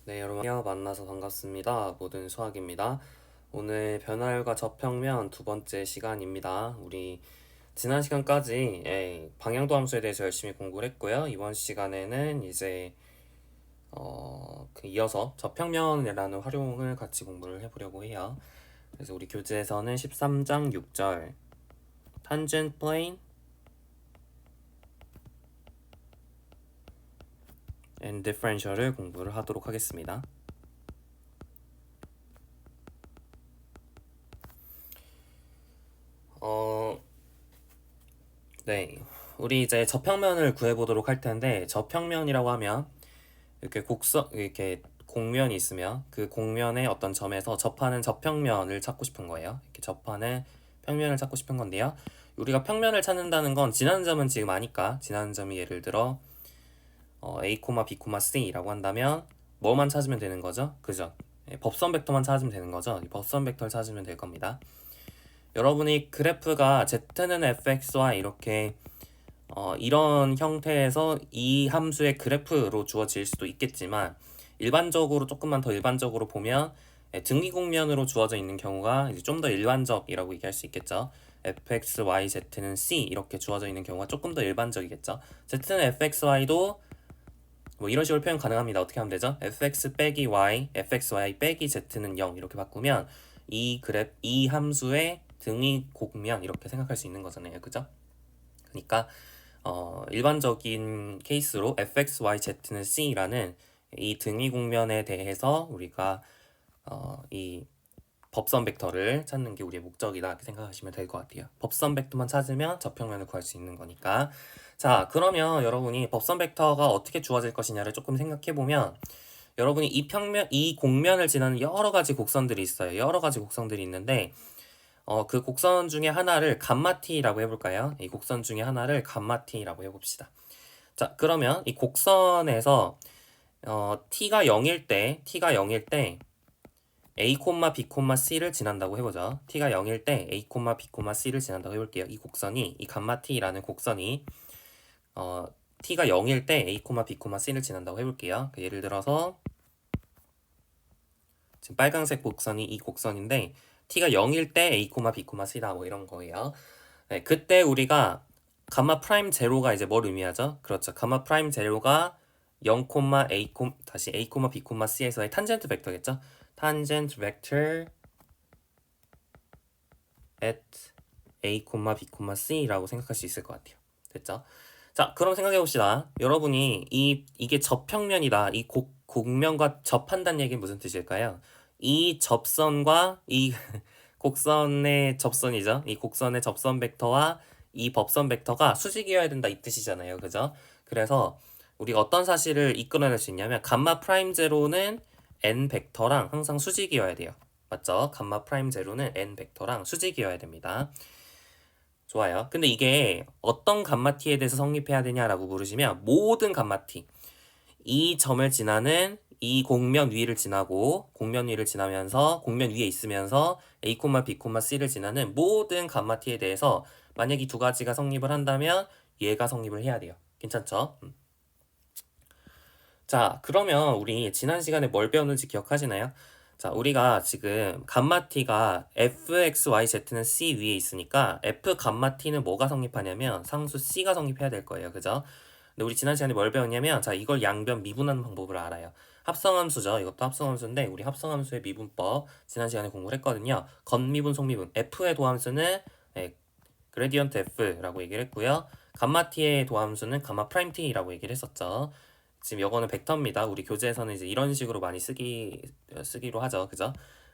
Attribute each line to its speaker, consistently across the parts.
Speaker 1: 네, 여러분 만나서 반갑습니다. 모든 수학입니다. 오늘 변화율과 저평면 두 번째 시간입니다. 우리 지난 시간까지 방향도 함수에 대해서 열심히 공부를 했고요. 이번 시간에는 이제 이어서 저평면이라는 활용을 같이 공부를 해보려고 해요. 그래서 우리 교재에서는 13장 6절 tangent plane and differential을 공부를 하도록 하겠습니다. 네, 우리 이제 저평면을 구해보도록 할 텐데 저평면이라고 하면 이렇게 공면이 있으면 그 공면의 어떤 점에서 접하는 저평면을 찾고 싶은 거예요. 이렇게 접하는 평면을 찾고 싶은 건데요. 우리가 평면을 찾는다는 건 지나는 점은 지금 아니까 지나는 점이 예를 들어 A, B, C라고 한다면 뭐만 찾으면 되는 거죠? 그죠? 법선 벡터만 찾으면 되는 거죠. 이 법선 벡터를 찾으면 될 겁니다. 여러분이 그래프가 Z는 fxy 이렇게 이런 형태에서 이 함수의 그래프로 주어질 수도 있겠지만 일반적으로 조금만 더 일반적으로 보면 등기국면으로 주어져 있는 경우가 좀 더 일반적이라고 얘기할 수 있겠죠. fx, y, z는 c 이렇게 주어져 있는 경우가 조금 더 일반적이겠죠. z는 fxy도 뭐 이런 식으로 표현 가능합니다. 어떻게 하면 되죠? fx 빼기 y, fxy 빼기 z는 0 이렇게 바꾸면 이 함수의 등위곡면 이렇게 생각할 수 있는 거잖아요. 그죠? 그러니까 일반적인 케이스로 fxyz는 c라는 이 등위국면에 대해서 우리가 이 법선 벡터를 찾는 게 우리의 목적이다 이렇게 생각하시면 될 것 같아요. 법선 벡터만 찾으면 저평면을 구할 수 있는 거니까. 자, 그러면 여러분이 법선 벡터가 어떻게 주어질 것이냐를 조금 생각해 보면 여러분이 이 공면을 지나는 여러 가지 곡선들이 있어요. 여러 가지 곡선들이 있는데 그 곡선 중에 하나를 감마티라고 해볼까요? 이 곡선 중에 하나를 감마티라고 해봅시다. 자, 그러면 이 곡선에서 t가 0일 때 a, b, c를 지난다고 해보죠. t가 0일 때 a, b, c를 지난다고 해볼게요. 이 감마 t라는 곡선이 t가 0일 때 a, b, c를 지난다고 해볼게요. 예를 들어서 지금 빨간색 곡선이 이 곡선인데 t가 0일 때 a, b, c다 뭐 이런 거예요. 네, 그때 우리가 가마 프라임 제로가 이제 뭘 의미하죠? 그렇죠. 가마 프라임 제로가 0, a, 다시 a, b, c에서의 탄젠트 벡터겠죠? 탄젠트 벡터 at a, b, c라고 생각할 수 있을 것 같아요. 됐죠? 자, 그럼 생각해 봅시다. 여러분이 이게 접평면이다. 이 곡면과 접한다는 얘기는 무슨 뜻일까요? 이 접선과 이 곡선의 접선이죠. 이 곡선의 접선 벡터와 이 법선 벡터가 수직이어야 된다 이 뜻이잖아요. 그죠? 그래서 우리가 어떤 사실을 이끌어낼 수 있냐면 감마 프라임 제로는 n 벡터랑 항상 수직이어야 돼요. 맞죠? 감마 프라임 제로는 n 벡터랑 수직이어야 됩니다. 좋아요. 근데 이게 어떤 감마 t에 대해서 성립해야 되냐라고 물으시면 모든 감마 t 이 점을 지나는 이 곡면 위를 지나고 곡면 위를 지나면서 곡면 위에 있으면서 a, b, c를 지나는 모든 감마 t에 대해서 만약 이 두 가지가 성립을 한다면 얘가 성립을 해야 돼요. 괜찮죠? 자, 그러면 우리 지난 시간에 뭘 배웠는지 기억하시나요? 자, 우리가 지금 감마 t가 fx, y, z는 c 위에 있으니까 f 감마 t는 뭐가 성립하냐면 상수 c가 성립해야 될 거예요. 그죠? 근데 우리 지난 시간에 뭘 배웠냐면 자, 이걸 양변 미분하는 방법을 알아요. 합성함수죠. 이것도 합성함수인데 우리 합성함수의 미분법 지난 시간에 공부를 했거든요. 겉미분, 속미분. f의 도함수는 그레디언트 f라고 얘기를 했고요. 감마 t의 도함수는 감마 프라임 t라고 얘기를 했었죠. 지금 이거는 벡터입니다. 우리 교재에서는 이제 이런 식으로 많이 쓰기로 하죠. 그죠?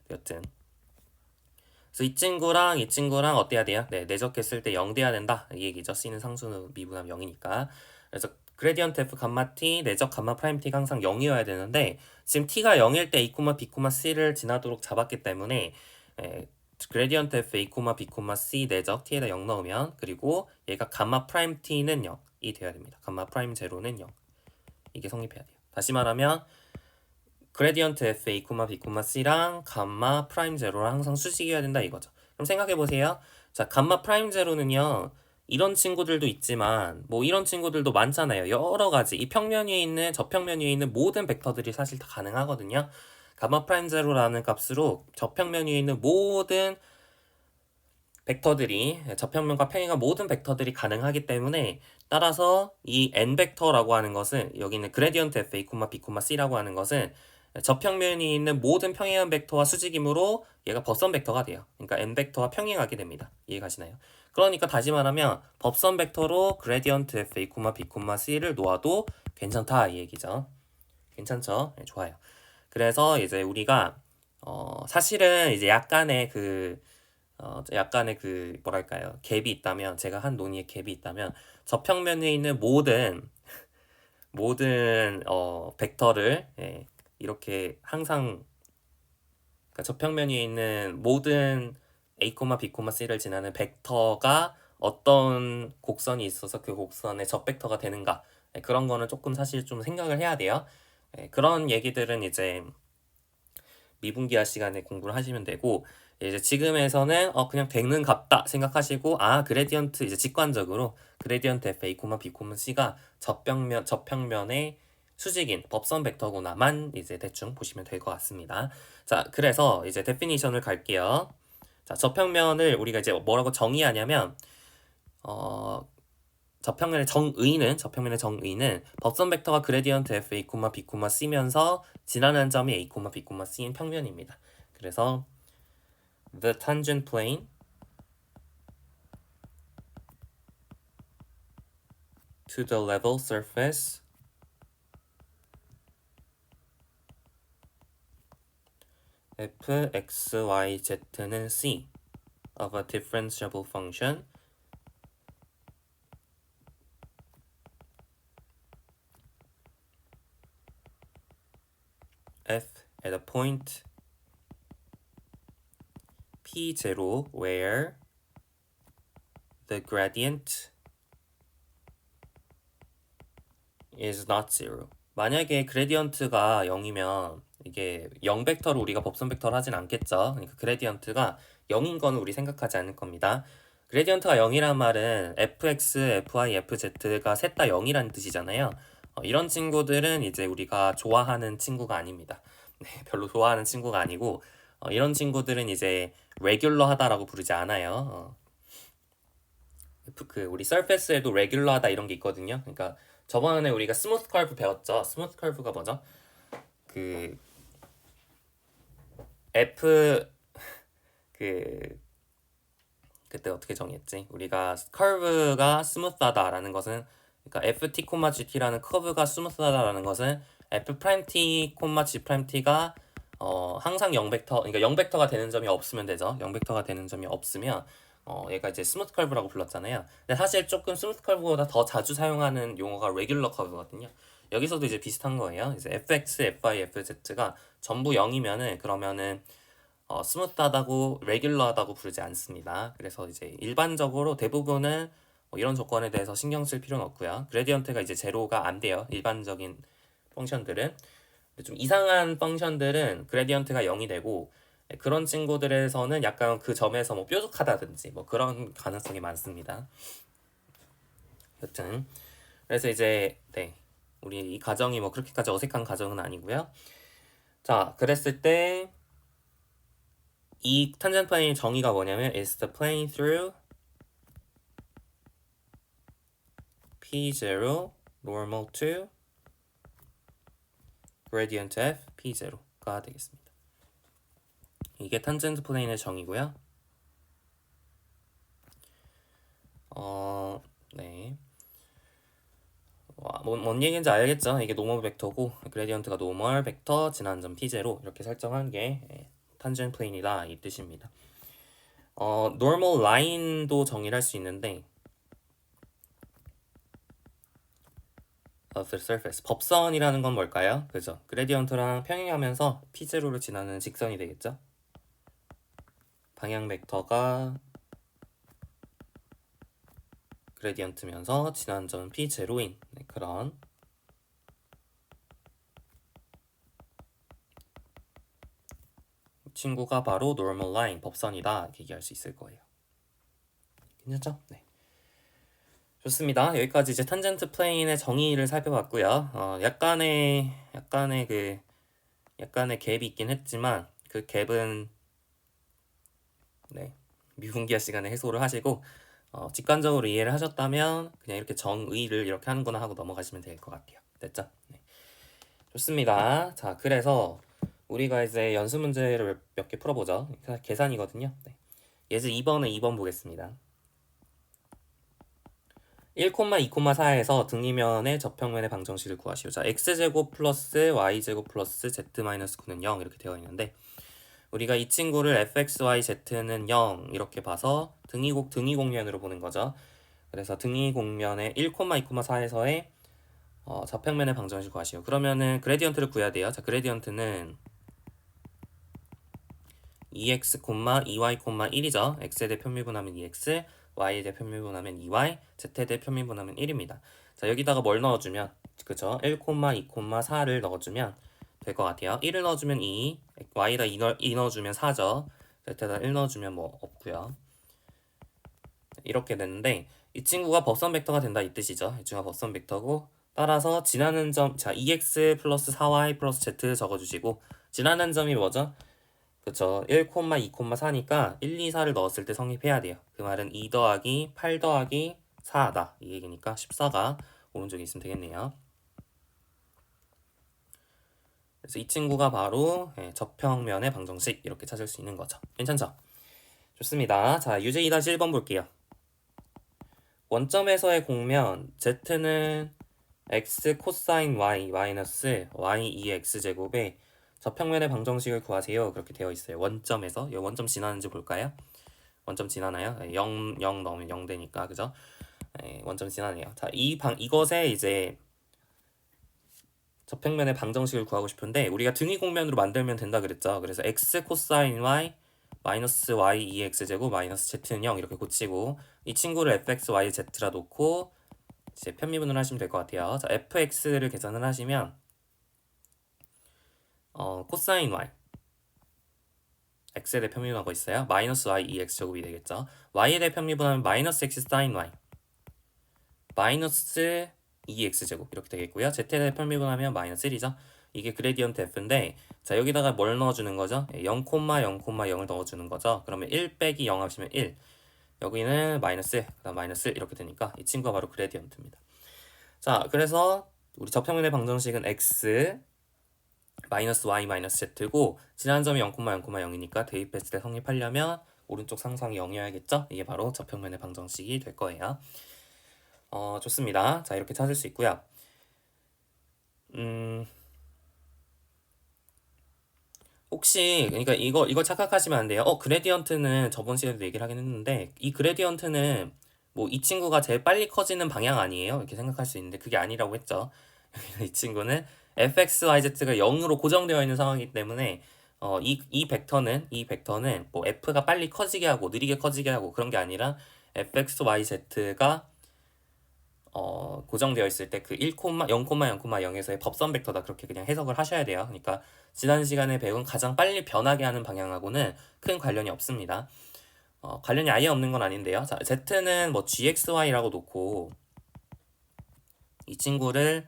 Speaker 1: 여튼 그래서 이 친구랑 어때야 돼요? 네, 내적했을 때 0 돼야 된다. 이 얘기죠. C는 상수 미분하면 0이니까. 그래서 그레디언트 F 감마 T, 내적 감마 프라임 T가 항상 0이어야 되는데 지금 T가 0일 때 A, B, C를 지나도록 잡았기 때문에 그레디언트 F, A, B, C 내적 T에다 0 넣으면 그리고 얘가 감마 프라임 T는 0이 돼야 됩니다. 감마 프라임 제로는 0. 이게 성립해야 돼요. 다시 말하면 그레디언트 f a, b, c랑 감마 프라임 제로랑 항상 수직이어야 된다 이거죠. 그럼 생각해 보세요. 자, 감마 프라임 제로는요. 이런 친구들도 있지만 뭐 이런 친구들도 많잖아요. 여러 가지 이 평면 위에 있는 저평면 위에 있는 모든 벡터들이 사실 다 가능하거든요. 가마 프라임 제로라는 값으로 저평면 위에 있는 모든 벡터들이 저평면과 평행한 모든 벡터들이 가능하기 때문에 따라서 이 n 벡터라고 하는 것은 여기 있는 그레디언트 fa, b, c라고 하는 것은 저평면이 있는 모든 평행한 벡터와 수직이므로 얘가 법선 벡터가 돼요. 그러니까 n 벡터와 평행하게 됩니다. 이해가시나요? 그러니까 다시 말하면 법선 벡터로 그레디언트 fa, b, c를 놓아도 괜찮다 이 얘기죠. 괜찮죠? 네, 좋아요. 그래서 이제 우리가 사실은 이제 약간의 그 뭐랄까요 갭이 있다면 제가 한 논의에 갭이 있다면 저평면에 있는 모든 벡터를 이렇게 항상 그러니까 저평면 위에 있는 모든 a, b, c를 지나는 벡터가 어떤 곡선이 있어서 그 곡선의 접벡터가 되는가 그런 거는 조금 사실 좀 생각을 해야 돼요. 그런 얘기들은 이제 미분기하 시간에 공부를 하시면 되고 이제 지금에서는 그냥 되는 값다 생각하시고 그레디언트 이제 직관적으로 그레디언트 fa, b, c가 저평면의 수직인 법선 벡터구나만 이제 대충 보시면 될 것 같습니다. 자, 그래서 이제 데피니션을 갈게요. 자, 저평면을 우리가 이제 뭐라고 정의하냐면 저평면의 정의는 법선 벡터가 그레디언트 fa, b, c면서 지나는 점이 a, b, c인 평면입니다. 그래서 the tangent plane to the level surface f, x, y, z는 c of a differentiable function f at a point p0 where the gradient is not zero. 만약에 그레디언트가 0이면 이게 0벡터로 우리가 법선 벡터를 하진 않겠죠. 그러니까 그레디언트가 0인 거는 우리 생각하지 않을 겁니다. 그레디언트가 0이란 말은 fx, fy, fz가 셋 다 0이라는 뜻이잖아요. 이런 친구들은 이제 우리가 좋아하는 친구가 아닙니다. 네, 별로 좋아하는 친구가 아니고 이런 친구들은 이제 레귤러하다라고 부르지 않아요. 그 우리 서페스에도 레귤러하다 이런 게 있거든요. 그러니까 저번에 우리가 스무스 커브 배웠죠. 스무스 커브가 뭐죠? 그 F 그 그때 어떻게 정의했지? 우리가 커브가 스무스하다라는 것은 그러니까 ft, gt라는 커브가 스무스하다라는 것은 f 프라임 t, g 프라임 t가 항상 0벡터 그러니까 0벡터가 되는 점이 없으면 되죠. 0벡터가 되는 점이 없으면 얘가 이제 스무스 커브라고 불렀잖아요. 근데 사실 조금 스무스 커브보다 더 자주 사용하는 용어가 레귤러 커브거든요. 여기서도 이제 비슷한 거예요. 이제 fx, fy, fz가 전부 0이면은 그러면은 스무트하다고 레귤러하다고 부르지 않습니다. 그래서 이제 일반적으로 대부분은 이런 조건에 대해서 신경 쓸 필요는 없고요. 그레디언트가 이제 제로가 안 돼요. 일반적인 펑션들은. 근데 좀 이상한 펑션들은 그레디언트가 0이 되고 그런 친구들에서는 약간 그 점에서 뭐 뾰족하다든지 뭐 그런 가능성이 많습니다. 여튼 그래서 이제 우리 이 가정이 뭐 그렇게까지 어색한 가정은 아니고요. 자, 그랬을 때 이 탄젠트 플레인의 정의가 뭐냐면 is the plane through P0 normal to gradient f P0가 되겠습니다. 이게 탄젠트 플레인의 정의고요. 네. 뭔 얘기인지 알겠죠? 이게 노멀 벡터고 그레디언트가 노멀 벡터 지난 점 P0 이렇게 설정한 게 탄젠트 플레인이다 이 뜻입니다. normal line도 정의를 할 수 있는데 of the surface 법선이라는 건 뭘까요? 그죠? 그레디언트랑 평행하면서 P0를 지나는 직선이 되겠죠? 방향 벡터가 그레디언트면서 지난 점 P0인 그런 친구가 바로 normal line 법선이다 이렇게 얘기할 수 있을 거예요. 괜찮죠? 네. 좋습니다. 여기까지 이제 탄젠트 플레인의 정의를 살펴봤고요. 약간의 갭이 있긴 했지만 그 갭은 네, 미분기화 시간에 해소를 하시고 직관적으로 이해를 하셨다면 그냥 이렇게 정의를 이렇게 하는구나 하고 넘어가시면 될 것 같아요. 됐죠? 네. 좋습니다. 자, 그래서 우리가 이제 연수 문제를 몇 개 풀어보죠. 계산이거든요. 네. 예제 2번은 2번 보겠습니다. 1,2,4에서 등위면의 저평면의 방정식을 구하시오. 자, x제곱 플러스 y제곱 플러스 z 마이너스 9는 0 이렇게 되어 있는데 우리가 이 친구를 fxyz는 0 이렇게 봐서 등위공면으로 보는 거죠. 그래서 등위공면의 1,2,4에서의 저평면의 방정식을 구하시오. 그러면은 그레디언트를 구해야 돼요. 자, 그레디언트는 2x, 2y, 1이죠. x에 대해 편미분하면 2x, y에 대해 편미분하면 2y, z에 대해 편미분하면 1입니다. 자, 여기다가 뭘 넣어주면 그죠? 1, 2, 4를 넣어주면 될 것 같아요. 1을 넣어주면 2, y에다 2 넣어주면 4죠. z에다 1 넣어주면 뭐 없고요. 이렇게 되는데 이 친구가 법선 벡터가 된다 이 뜻이죠. 이 친구가 법선 벡터고 따라서 지나는 점, 자 2x 플러스 4y 플러스 z 적어주시고 지나는 점이 뭐죠? 그쵸. 1, 2, 4니까 1, 2, 4를 넣었을 때 성립해야 돼요. 그 말은 2 더하기 8 더하기 4다. 이 얘기니까 14가 오른쪽에 있으면 되겠네요. 그래서 이 친구가 바로 저평면의 방정식 이렇게 찾을 수 있는 거죠. 괜찮죠? 좋습니다. 자, 유제 2-1번 볼게요. 원점에서의 공면 z는 x 코사인 y 마이너스 y 2x제곱에 저평면의 방정식을 구하세요. 그렇게 되어 있어요. 원점에서. 이 원점 지나는지 볼까요? 원점 지나나요? 0 넣으면 0 되니까 그죠? 원점 지나네요. 자, 이것에 이제 저평면의 방정식을 구하고 싶은데 우리가 등위공면으로 만들면 된다 그랬죠. 그래서 x 코사인 y 마이너스 y 2x제곱 마이너스 z는 0 이렇게 고치고 이 친구를 fx, y, z라 놓고 이제 편미분을 하시면 될 것 같아요. 자, fx를 계산을 하시면 코사인 y x에 대해 편미분하고 있어요. 마이너스 y 2x제곱이 되겠죠. y에 대해 편미분하면 마이너스 x 사인 y 마이너스 2x제곱 이렇게 되겠고요. z에 대해 편미분하면 마이너스 1이죠. 이게 그레디언트 f인데 자 여기다가 뭘 넣어주는 거죠? 0, 0,0을 넣어주는 거죠. 그러면 1 빼기 0 하시면 1 여기는 마이너스 그다음 마이너스 1 이렇게 되니까 이 친구가 바로 그레디언트입니다. 자 그래서 우리 저평면의 방정식은 x 마이너스 y 마이너스 z고 지난 점이 0,0,0이니까 대입했을 때 성립하려면 오른쪽 상수항이 0이어야겠죠? 이게 바로 저평면의 방정식이 될 거예요. 좋습니다. 자 이렇게 찾을 수 있고요. 혹시 그러니까 이거 착각하시면 안 돼요. 그레디언트는 저번 시간에도 얘기를 하긴 했는데 이 그레디언트는 뭐 이 친구가 제일 빨리 커지는 방향 아니에요? 이렇게 생각할 수 있는데 그게 아니라고 했죠. 이 친구는 fxyz가 0으로 고정되어 있는 상황이기 때문에 이 벡터는 뭐 f가 빨리 커지게 하고 느리게 커지게 하고 그런 게 아니라 fxyz가 고정되어 있을 때 그 0,0,0에서의 법선 벡터다 그렇게 그냥 해석을 하셔야 돼요. 그러니까 지난 시간에 배운 가장 빨리 변하게 하는 방향하고는 큰 관련이 없습니다. 관련이 아예 없는 건 아닌데요. 자, z는 뭐 gxy라고 놓고 이 친구를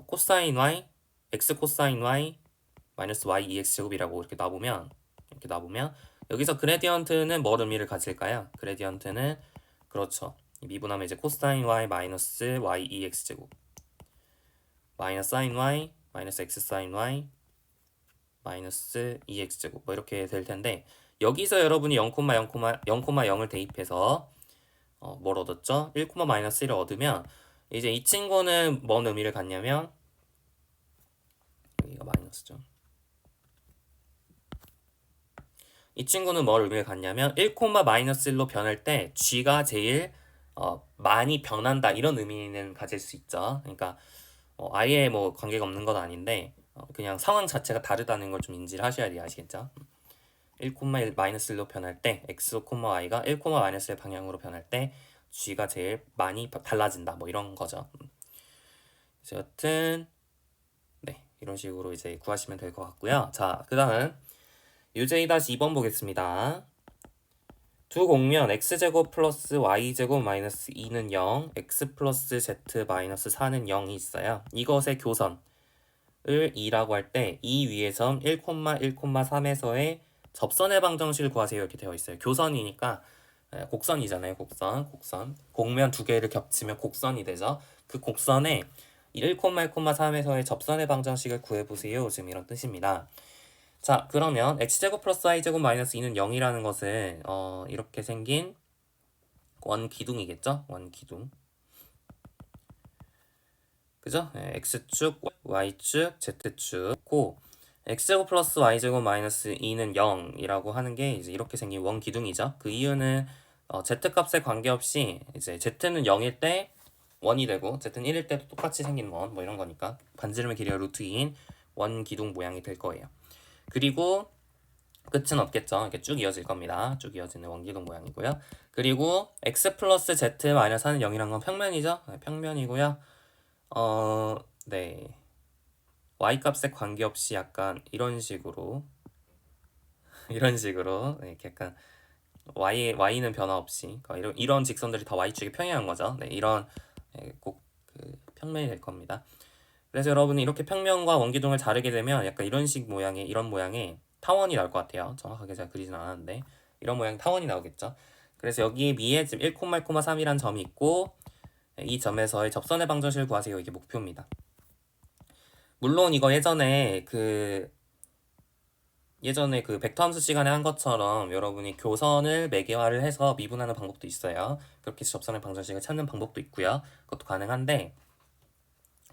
Speaker 1: 코사인 y, x 코사인 y 마이너스 y 2x제곱이라고 이렇게 놔보면 여기서 그레디언트는 뭘 의미를 가질까요? 그레디언트는 그렇죠. 미분하면 이제 코사인 y 마이너스 y 2x제곱 마이너스 사인 y 마이너스 x 사인 y 마이너스 2x제곱 뭐 이렇게 될 텐데 여기서 여러분이 0,0을 대입해서 뭘 얻었죠? 1, 마이너스 1을 얻으면 이제 이 친구는 뭔 의미를 갖냐면 여기가 마이너스죠. 이 친구는 뭘 의미를 갖냐면 1, 마이너스 1로 변할 때 g가 제일 많이 변한다 이런 의미는 가질 수 있죠. 그러니까 아예 뭐 관계가 없는 건 아닌데 그냥 상황 자체가 다르다는 걸 좀 인지를 하셔야 돼요. 아시겠죠? 1, 마이너스 1로 변할 때 x, y가 1, 마이너스 1 방향으로 변할 때 g가 제일 많이 달라진다 뭐 이런 거죠. 그래서 여튼 네 이런 식으로 이제 구하시면 될 것 같고요. 자 그 다음 UJ-2번 보겠습니다. 두 공면 x제곱 플러스 y제곱 마이너스 2는 0, x 플러스 z 마이너스 4는 0이 있어요. 이것의 교선을 2라고 할 때 이 위의 점 1,1,3에서의 접선의 방정식을 구하세요 이렇게 되어 있어요. 교선이니까 곡선이잖아요. 곡선. 공면 두 개를 겹치면 곡선이 되죠. 그 곡선에 1,1,3에서의 접선의 방정식을 구해보세요. 지금 이런 뜻입니다. 자, 그러면 x제곱 플러스 y제곱 마이너스 2는 0이라는 것은 이렇게 생긴 원기둥이겠죠? 원기둥. 그죠? x축, y축, z축고 x제곱 플러스 y제곱 마이너스 2는 0이라고 하는 게 이제 이렇게 생긴 원기둥이죠. 그 이유는 z값에 관계없이 이제 z는 0일 때 1이 되고 z는 1일 때도 똑같이 생긴 원 뭐 이런 거니까 반지름의 길이가 루트 2인 원기둥 모양이 될 거예요. 그리고 끝은 없겠죠. 이렇게 쭉 이어질 겁니다. 쭉 이어지는 원기둥 모양이고요. 그리고 x 플러스 z 마이너스 4는 0이란 건 평면이죠. 네, 평면이고요. 네. y값에 관계없이 약간 이런 식으로 네, 이렇게 약간 y는 변화 없이 그러니까 이런 직선들이 다 y축에 평행한 거죠. 네, 이런 꼭 그 평면이 될 겁니다. 그래서 여러분이 이렇게 평면과 원기둥을 자르게 되면 약간 이런 모양의 타원이 나올 것 같아요. 정확하게 제가 그리진 않았는데 이런 모양 타원이 나오겠죠. 그래서 여기 미에 지금 1,1,3이란 점이 있고 이 점에서의 접선의 방정식을 구하세요. 이게 목표입니다. 물론 이거 예전에 그 벡터 함수 시간에 한 것처럼 여러분이 교선을 매개화를 해서 미분하는 방법도 있어요. 그렇게 해서 접선의 방정식을 찾는 방법도 있고요. 그것도 가능한데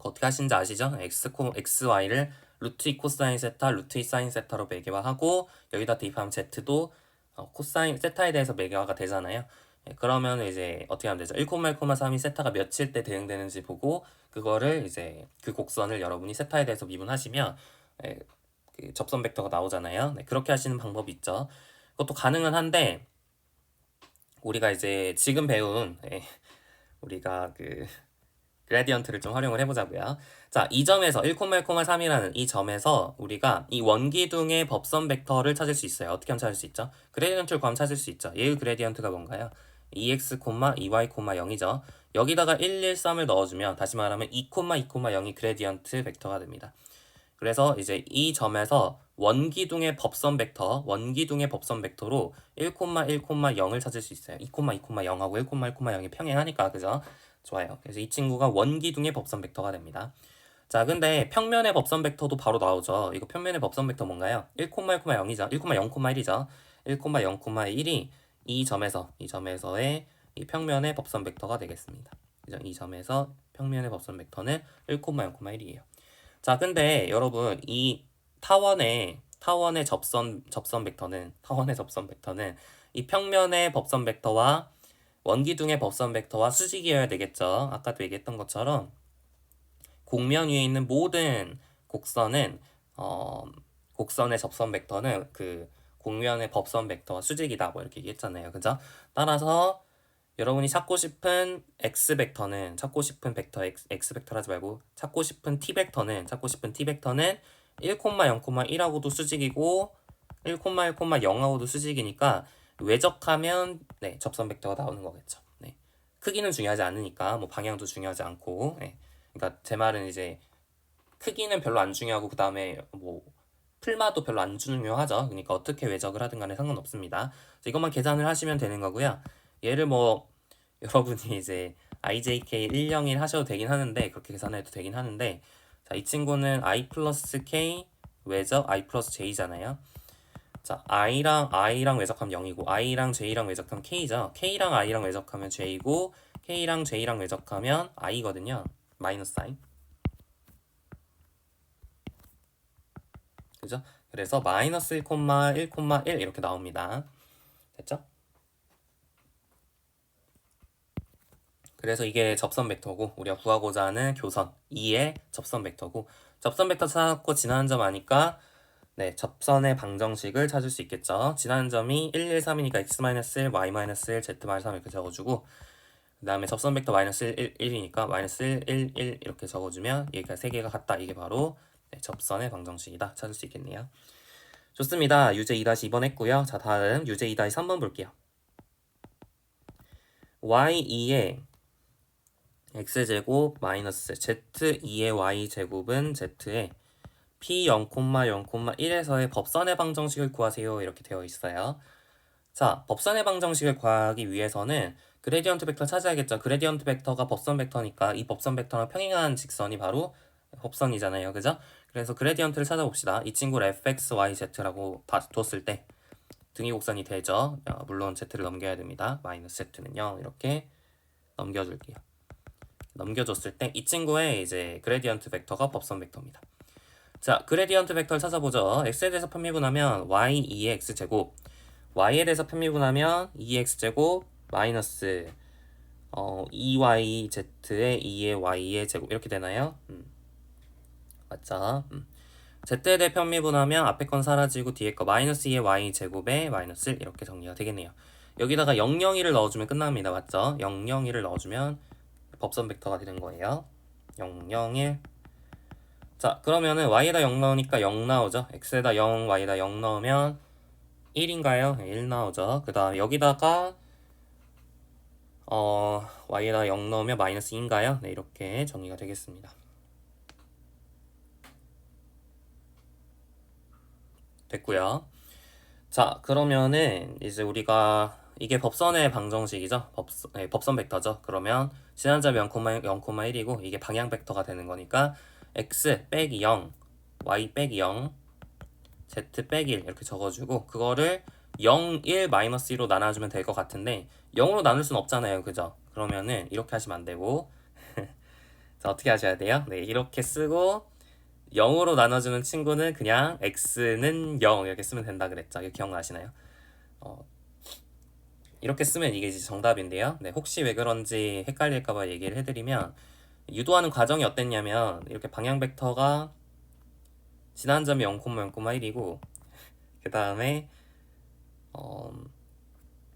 Speaker 1: 어떻게 하시는지 아시죠? xy를 루트 2 코사인 세타, 루트 2 사인 세타로 매개화하고 여기다 대입하면 z도 코사인 세타에 대해서 매개화가 되잖아요. 그러면 이제 어떻게 하면 되죠? 1,1,3이 세타가 몇일 때 대응되는지 보고 그거를 이제 그 곡선을 여러분이 세타에 대해서 미분하시면 그 접선 벡터가 나오잖아요. 네, 그렇게 하시는 방법이 있죠. 그것도 가능은 한데 우리가 이제 지금 배운 우리가 그 그레디언트를 좀 활용을 해보자고요. 자, 이 점에서 1,1,3이라는 이 점에서 우리가 이 원기둥의 법선 벡터를 찾을 수 있어요. 어떻게 하면 찾을 수 있죠? 그레디언트를 구하면 찾을 수 있죠. 얘의 그레디언트가 뭔가요? 2x, 2y, 0이죠. 여기다가 1, 1, 3을 넣어주면 다시 말하면 2, 2, 0이 그레디언트 벡터가 됩니다. 그래서 이제 이 점에서 원기둥의 법선 벡터로 1, 1, 0을 찾을 수 있어요. 2, 2, 0하고 1, 1, 0이 평행하니까 그죠? 좋아요. 그래서 이 친구가 원기둥의 법선 벡터가 됩니다. 자, 근데 평면의 법선 벡터도 바로 나오죠. 이거 평면의 법선 벡터 뭔가요? 1, 1, 0이죠. 1, 0, 1이죠. 1, 0, 1이 이 점에서의 이 평면의 법선 벡터가 되겠습니다. 그죠? 이 점에서 평면의 법선 벡터는 1, 0, 1이에요. 자, 근데 여러분 이 타원의 접선 벡터는 이 평면의 법선 벡터와 원기둥의 법선 벡터와 수직이어야 되겠죠. 아까도 얘기했던 것처럼 곡면 위에 있는 모든 곡선의 접선 벡터는 그 곡면의 법선 벡터와 수직이다 뭐 이렇게 얘기했잖아요. 그죠? 따라서 여러분이 찾고 싶은 x 벡터는 x 벡터라지 말고 찾고 싶은 t 벡터는 1, 0,1하고도 수직이고 1, 1, 0하고도 수직이니까 외적하면 네, 접선 벡터가 나오는 거겠죠. 네. 크기는 중요하지 않으니까 뭐 방향도 중요하지 않고 네. 그러니까 제 말은 이제 크기는 별로 안 중요하고 그 다음에 뭐 풀마도 별로 안 중요하죠. 그러니까 어떻게 외적을 하든 간에 상관없습니다. 이것만 계산을 하시면 되는 거고요. 얘를 뭐 여러분이 이제 IJK 101 하셔도 되긴 하는데 그렇게 계산해도 되긴 하는데 자, 이 친구는 I 플러스 K 외적 I 플러스 J잖아요. 자, I랑 외적하면 0이고 I랑 J랑 외적하면 K죠. K랑 I랑 외적하면 J고 K랑 J랑 외적하면 I거든요. 마이너스 사인. 그죠? 그래서 마이너스 1, 1, 이렇게 나옵니다. 됐죠? 그래서 이게 접선 벡터고 우리가 구하고자 하는 교선 2의 접선 벡터고 접선 벡터 찾고 지나는 점 아니까 네, 접선의 방정식을 찾을 수 있겠죠. 지나는 점이 1, 1, 3이니까 x-1, y-1, z-3 이렇게 적어주고 그 다음에 접선 벡터 마이너스 1, 1이니까 마이너스 1, 1, 1 이렇게 적어주면 얘가 3개가 같다. 이게 바로 네, 접선의 방정식이다. 찾을 수 있겠네요. 좋습니다. 유제 2-2번 했고요. 자, 다음 유제 2-3번 볼게요. y2의 x제곱 마이너스 z2의 y제곱은 z의 p 0,0,1에서의 법선의 방정식을 구하세요. 이렇게 되어 있어요. 자, 법선의 방정식을 구하기 위해서는 그레디언트 벡터 찾아야겠죠. 그레디언트 벡터가 법선 벡터니까 이 법선 벡터랑 평행한 직선이 바로 법선이잖아요. 그죠? 그래서 그레디언트를 찾아봅시다. 이 친구를 fxyz라고 뒀을 때 등위 곡선이 되죠. 물론 z를 넘겨야 됩니다. 마이너스 z는 0 이렇게 넘겨줄게요. 넘겨줬을 때 이 친구의 이제 그레디언트 벡터가 법선 벡터입니다. 자, 그레디언트 벡터를 찾아보죠. x에 대해서 편미분하면 y 2의 x제곱, y에 대해서 편미분하면 2x제곱 마이너스 2yz의 2의 y의 제곱 이렇게 되나요? 맞죠? z에 대해 편미분하면 앞에 건 사라지고 뒤에 거 마이너스 2의 y제곱에 마이너스 1 이렇게 정리가 되겠네요. 여기다가 001을 넣어주면 끝납니다. 맞죠? 001을 넣어주면 법선 벡터가 되는 거예요. 001. 자, 그러면은 y에다 0 넣으니까 0 나오죠. x에다 0, y에다 0 넣으면 1인가요? 1 나오죠. 그 다음 여기다가 y에다 0 넣으면 마이너스 2인가요? 네, 이렇게 정리가 되겠습니다. 됐고요. 자, 그러면은 이제 우리가 이게 법선의 방정식이죠. 법선 벡터죠. 그러면 지난점 0,1이고 이게 방향 벡터가 되는 거니까 x 빼기 0, y 빼기 0, z 빼기 1 이렇게 적어주고 그거를 0, 1, 마이너스 1로 나눠주면 될 것 같은데 0으로 나눌 수는 없잖아요. 그죠? 그러면은 이렇게 하시면 안 되고 자, 어떻게 하셔야 돼요? 네, 이렇게 쓰고 0으로 나눠주는 친구는 그냥 x는 0 이렇게 쓰면 된다 그랬죠. 이거 기억나시나요? 이렇게 쓰면 이게 이제 정답인데요. 네, 혹시 왜 그런지 헷갈릴까봐 얘기를 해드리면 유도하는 과정이 어땠냐면 이렇게 방향 벡터가 지난 점이 0,0,1이고 그 다음에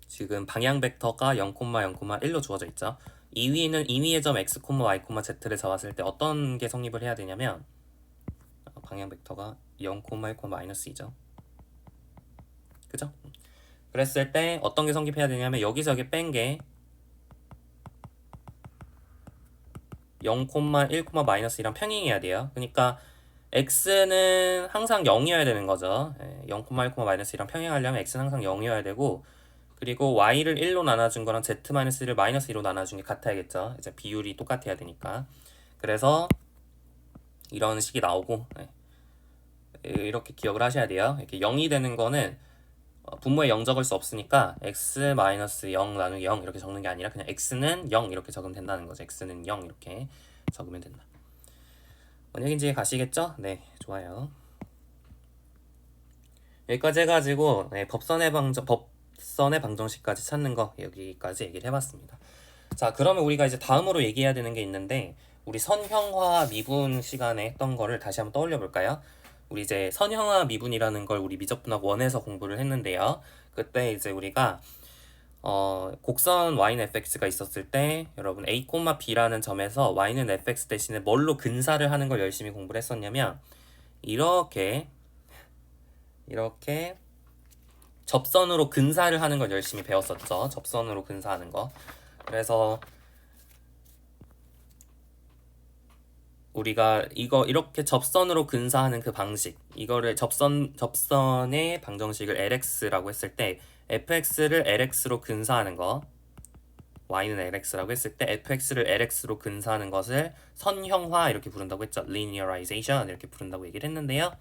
Speaker 1: 지금 방향 벡터가 0,0,1로 주어져 있죠. 2위의 점 x, y, z를 잡았을 때 어떤 게 성립을 해야 되냐면 방향 벡터가 0,1, 마이너스 2죠. 그죠? 그랬을 때 어떤 게 성립해야 되냐면 여기서 여기 뺀 게 0,1, 마이너스 2랑 평행해야 돼요. 그러니까 x는 항상 0이어야 되는 거죠. 0,1, 마이너스 2랑 평행하려면 x는 항상 0이어야 되고 그리고 y를 1로 나눠준 거랑 z-1을 마이너스 2로 나눠준 게 같아야겠죠. 이제 비율이 똑같아야 되니까. 그래서 이런 식이 나오고 이렇게 기억을 하셔야 돼요. 이렇게 0이 되는 거는 분모에 0 적을 수 없으니까 x-0 나누기 0 이렇게 적는 게 아니라 그냥 x는 0 이렇게 적으면 된다는 거죠. x는 0 이렇게 적으면 된다. 원역인지 가시겠죠? 네, 좋아요. 여기까지 해가지고 법선의 방정식까지 찾는 거 여기까지 얘기를 해봤습니다. 자, 그러면 우리가 이제 다음으로 얘기해야 되는 게 있는데 우리 선형화 미분 시간에 했던 거를 다시 한번 떠올려 볼까요? 우리 이제 선형화 미분이라는 걸 우리 미적분학 1에서 공부를 했는데요. 그때 이제 우리가 곡선 y는 fx가 있었을 때 여러분 a, b라는 점에서 y는 fx 대신에 뭘로 근사를 하는 걸 열심히 공부를 했었냐면 이렇게 접선으로 근사를 하는 걸 열심히 배웠었죠. 접선으로 근사하는 거. 그래서 우리가 이렇게 접선으로 근사하는 그 방식, 이거를 접선의 방정식을 LX라고 했을 때 fx를 LX로 근사하는 거, y는 LX라고 했을 때 fx를 LX로 근사하는 것을 선형화 이렇게 부른다고 했죠. linearization 이렇게 부른다고 얘기를 했는데요.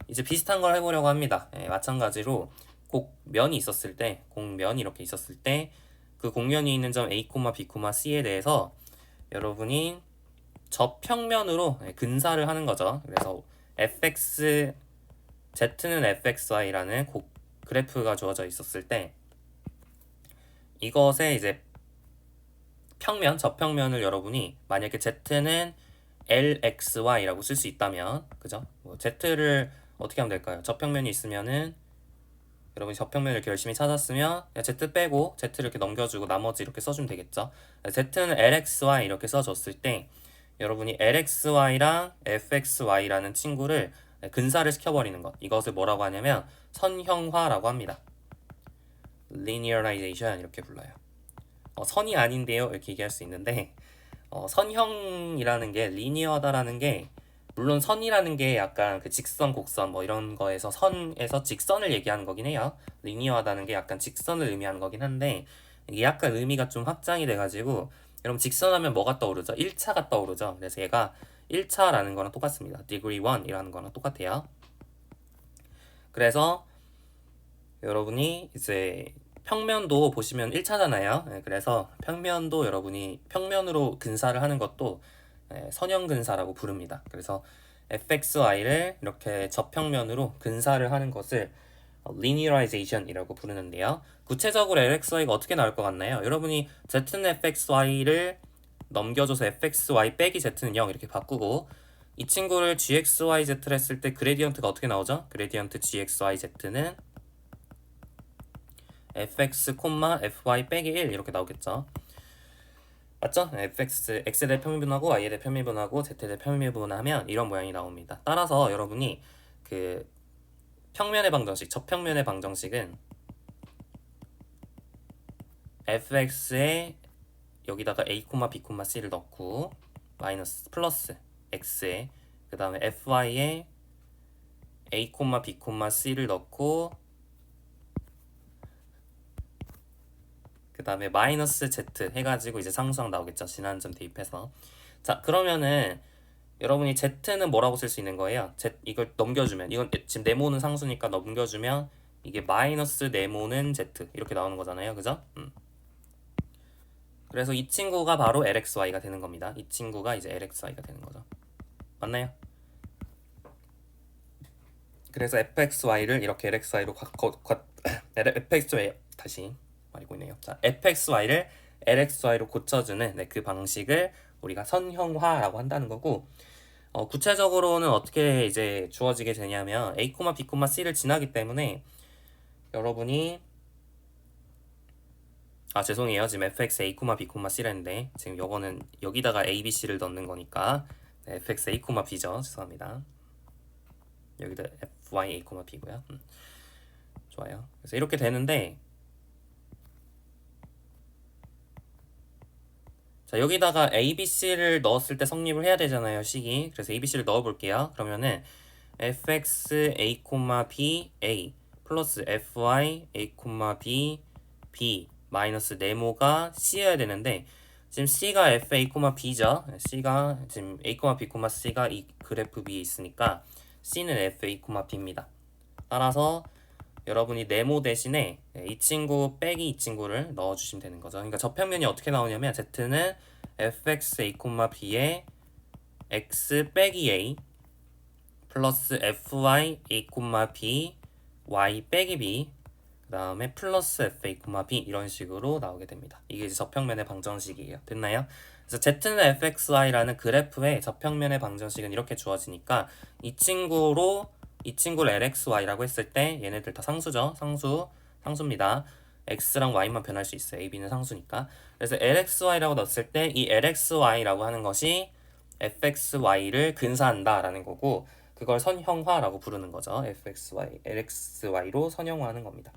Speaker 1: 이제 비슷한 걸 해보려고 합니다. 마찬가지로 곡면이 있었을 때, 곡면이 이렇게 있었을 때 그 곡면이 있는 점 A, B, C에 대해서 여러분이 저평면으로 근사를 하는 거죠. 그래서 z는 fxy라는 그래프가 주어져 있었을 때 이것의 이제 저평면을 여러분이 만약에 z는 lxy라고 쓸 수 있다면, 그죠? z를 어떻게 하면 될까요? 저평면이 있으면은 여러분이 저평면을 이렇게 열심히 찾았으면 z 빼고 z를 이렇게 넘겨주고 나머지 이렇게 써주면 되겠죠. z는 lxy 이렇게 써줬을 때 여러분이 lxy랑 fxy라는 친구를 근사를 시켜버리는 것, 이것을 뭐라고 하냐면 선형화라고 합니다. linearization 이렇게 불러요. 선이 아닌데요 이렇게 얘기할 수 있는데 선형이라는 게 리니어하다라는 게 물론 선이라는 게 약간 그 직선, 곡선 뭐 이런 거에서 선에서 직선을 얘기하는 거긴 해요. 리니어하다는 게 약간 직선을 의미하는 거긴 한데 이게 약간 의미가 좀 확장이 돼가지고 여러분 직선하면 뭐가 떠오르죠? 1차가 떠오르죠. 그래서 얘가 1차라는 거랑 똑같습니다. degree 1이라는 거랑 똑같아요. 그래서 여러분이 이제 평면도 보시면 1차잖아요. 그래서 평면도 여러분이 평면으로 근사를 하는 것도 선형 근사라고 부릅니다. 그래서 fxy를 이렇게 저평면으로 근사를 하는 것을 linearization이라고 부르는데요. 구체적으로 lxy가 어떻게 나올 것 같나요? 여러분이 z는 fxy를 넘겨줘서 fxy 빼기 z는 0 이렇게 바꾸고 이 친구를 gxyz를 했을 때 그레디언트가 어떻게 나오죠? 그레디언트 gxyz는 fx, fy 빼기 1 이렇게 나오겠죠. 맞죠? fx, x에 대해 평면분하고 y에 대해 평면분하고 z에 대해 평면분하면 이런 모양이 나옵니다. 따라서 여러분이 그 평면의 방정식, 저평면의 방정식은 fx에 여기다가 a, b, c를 넣고 마이너스 플러스 x에 그 다음에 fy에 a, b, c를 넣고 그 다음에 마이너스 z 해가지고 이제 상수항 나오겠죠. 지난 점 대입해서. 자, 그러면은 여러분이 z는 뭐라고 쓸 수 있는 거예요? z 이걸 넘겨주면 이건 지금 네모는 상수니까 넘겨주면 이게 마이너스 네모는 z 이렇게 나오는 거잖아요. 그죠? 그래서 이 친구가 바로 lxy가 되는 겁니다. 이 친구가 이제 lxy가 되는 거죠. 맞나요? 그래서 fxy를 이렇게 lxy로 fxy 다시 말이고 있네요. 자, fxy를 lxy로 고쳐주는 그 방식을 우리가 선형화라고 한다는 거고 구체적으로는 어떻게 이제 주어지게 되냐면 a, b, c를 지나기 때문에 여러분이 죄송해요. 지금 fx a, b, c랬는데 지금 요거는 여기다가 a, b, c를 넣는 거니까 fx a, b죠. 죄송합니다. 여기다 fy a, b고요. 좋아요. 그래서 이렇게 되는데 자, 여기다가 a, b, c를 넣었을 때 성립을 해야 되잖아요. 식이. 그래서 a, b, c를 넣어 볼게요. 그러면은 fx a, b a 플러스 fy a, b b 마이너스 네모가 c여야 되는데 지금 c가 f a, b죠. c가 지금 a, b, c가 이 그래프 B에 있으니까 c는 f a, b입니다. 따라서 여러분이 네모 대신에 이 친구 빼기 이 친구를 넣어주시면 되는 거죠. 그러니까 저평면이 어떻게 나오냐면 z는 fx a, b에 x 빼기 a 플러스 fy a, b y 빼기 b 그 다음에 플러스 fa, b 이런 식으로 나오게 됩니다. 이게 이제 저평면의 방정식이에요. 됐나요? 그래서 z는 fxy라는 그래프의 저평면의 방정식은 이렇게 주어지니까 이 친구를 lxy라고 했을 때 얘네들 다 상수죠. 상수입니다. x랑 y만 변할 수 있어요. a, b는 상수니까. 그래서 lxy라고 넣었을 때 이 lxy라고 하는 것이 fxy를 근사한다라는 거고 그걸 선형화라고 부르는 거죠. fxy, lxy로 선형화하는 겁니다.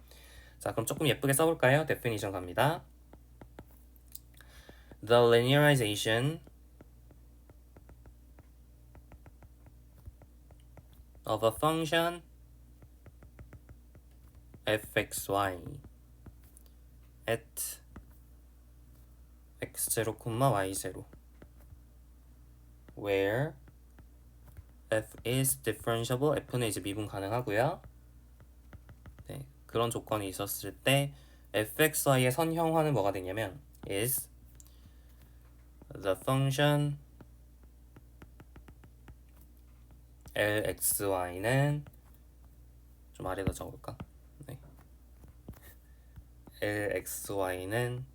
Speaker 1: 자, 그럼 조금 예쁘게 써볼까요? definition 갑니다. The linearization of a function fxy at x0, y0 where f is differentiable, f는 이제 미분 가능하고요. 네, 그런 조건이 있었을 때 fxy의 선형화는 뭐가 되냐면 is the function lxy는 좀 아래다 적을까? 네. lxy는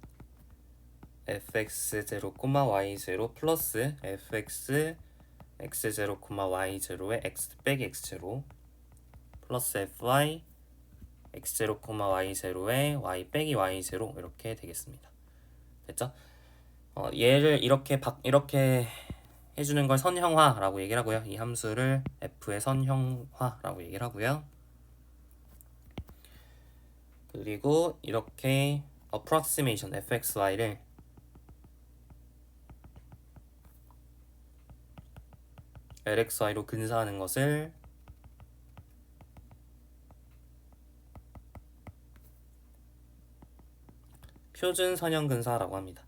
Speaker 1: fx0, y0 플러스 fx x0, y0의 x 빼기 x0 플러스 fy x0, y0의 y 빼기 y0 이렇게 되겠습니다. 됐죠? 얘를 이렇게 해주는 걸 선형화라고 얘기를 하고요. 이 함수를 f의 선형화라고 얘기를 하고요. 그리고 이렇게 approximation fxy를 lxy로 근사하는 것을 표준 선형 근사라고 합니다.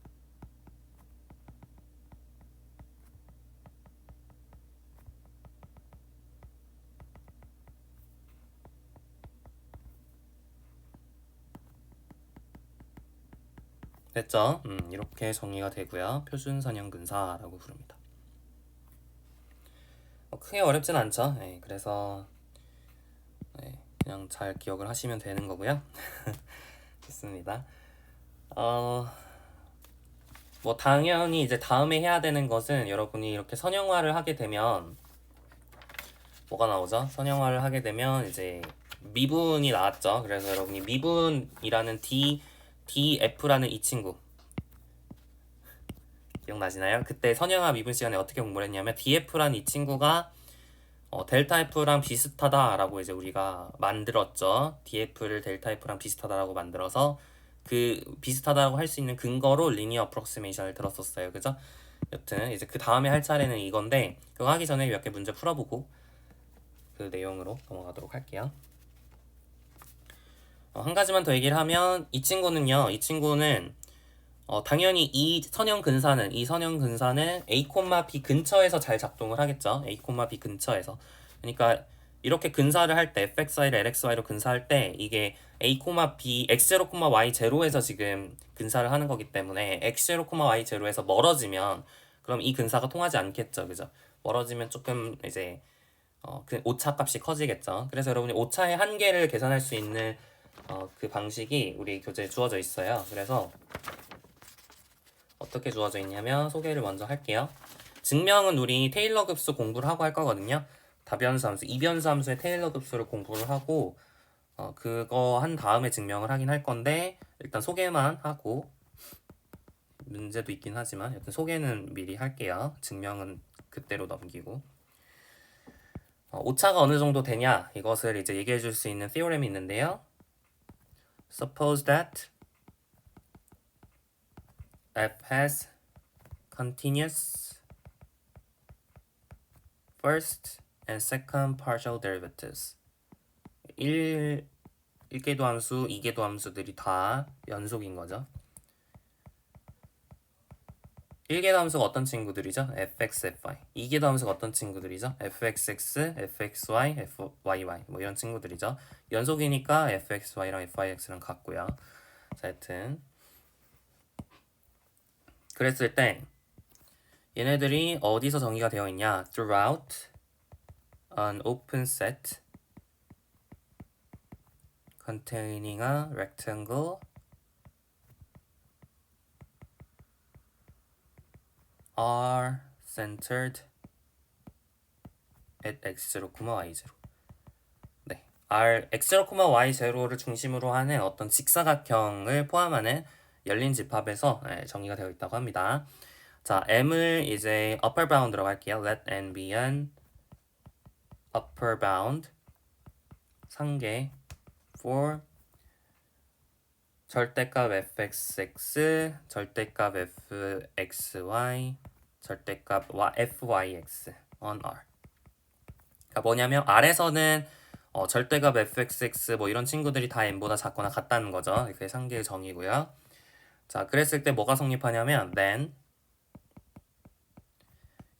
Speaker 1: 됐죠? 이렇게 정리가 되고요. 표준 선형 근사라고 부릅니다. 크게 어렵진 않죠. 네, 그래서 네, 그냥 잘 기억을 하시면 되는 거고요. 좋습니다. 뭐 당연히 이제 다음에 해야 되는 것은 여러분이 이렇게 선형화를 하게 되면 뭐가 나오죠? 선형화를 하게 되면 이제 미분이 나왔죠. 그래서 여러분이 미분이라는 df라는 이 친구 기억나시나요? 그때 선형화 미분 시간에 어떻게 공부를 했냐면 df라는 이 친구가 델타 f랑 비슷하다라고 이제 우리가 만들었죠. df를 델타 f랑 비슷하다라고 만들어서 그 비슷하다라고 할 수 있는 근거로 리니어 어프록시메이션을 들었었어요. 그죠? 여튼 이제 그 다음에 할 차례는 이건데 그거 하기 전에 몇 개 문제 풀어보고 그 내용으로 넘어가도록 할게요. 한 가지만 더 얘기를 하면 이 친구는요. 이 친구는 당연히 이 선형 근사는 A, B 근처에서 잘 작동을 하겠죠. A, B 근처에서. 그러니까 이렇게 근사를 할 때 fxy를 lxy로 근사할 때 이게 A, B, x0, y0에서 지금 근사를 하는 거기 때문에 x0, y0에서 멀어지면 그럼 이 근사가 통하지 않겠죠. 그죠? 멀어지면 조금 이제 그 오차 값이 커지겠죠. 그래서 여러분이 오차의 한계를 계산할 수 있는 그 방식이 우리 교재에 주어져 있어요. 그래서 어떻게 주어져 있냐면 소개를 먼저 할게요. 증명은 우리 테일러 급수 공부를 하고 할 거거든요. 다변수 함수, 이변수 함수의 테일러 급수를 공부를 하고 그거 한 다음에 증명을 하긴 할 건데 일단 소개만 하고 문제도 있긴 하지만 여튼 소개는 미리 할게요. 증명은 그때로 넘기고 오차가 어느 정도 되냐 이것을 이제 얘기해 줄 수 있는 theorem이 있는데요. Suppose that f has continuous first and second partial derivatives. 1계도 함수, 2계도 함수들이 다 연속인 거죠. 1계도 함수가 어떤 친구들이죠? fx, fy. 2계도 함수가 어떤 친구들이죠? fxx, fxy, fyy 뭐 이런 친구들이죠. 연속이니까 fxy랑 fyx랑 같고요. 자, 하여튼 그랬을 때 얘네들이 어디서 정의가 되어 있냐? Throughout an open set containing a rectangle are centered at x0, y0. 네, x0, y0를 중심으로 하는 어떤 직사각형을 포함하는 열린 집합에서 정의가 되어 있다고 합니다. 자, m을 이제 upper bound라고 할게요. Let n be an upper bound 상계 for 절대값 fxx, 절대값 fxy, 절대값 fyx on R. 그러니까 뭐냐면 R에서는 절대값 fxx 뭐 이런 친구들이 다 n보다 작거나 같다는 거죠. 그게 상계의 정의고요. 자, 그랬을 때 뭐가 성립하냐면 then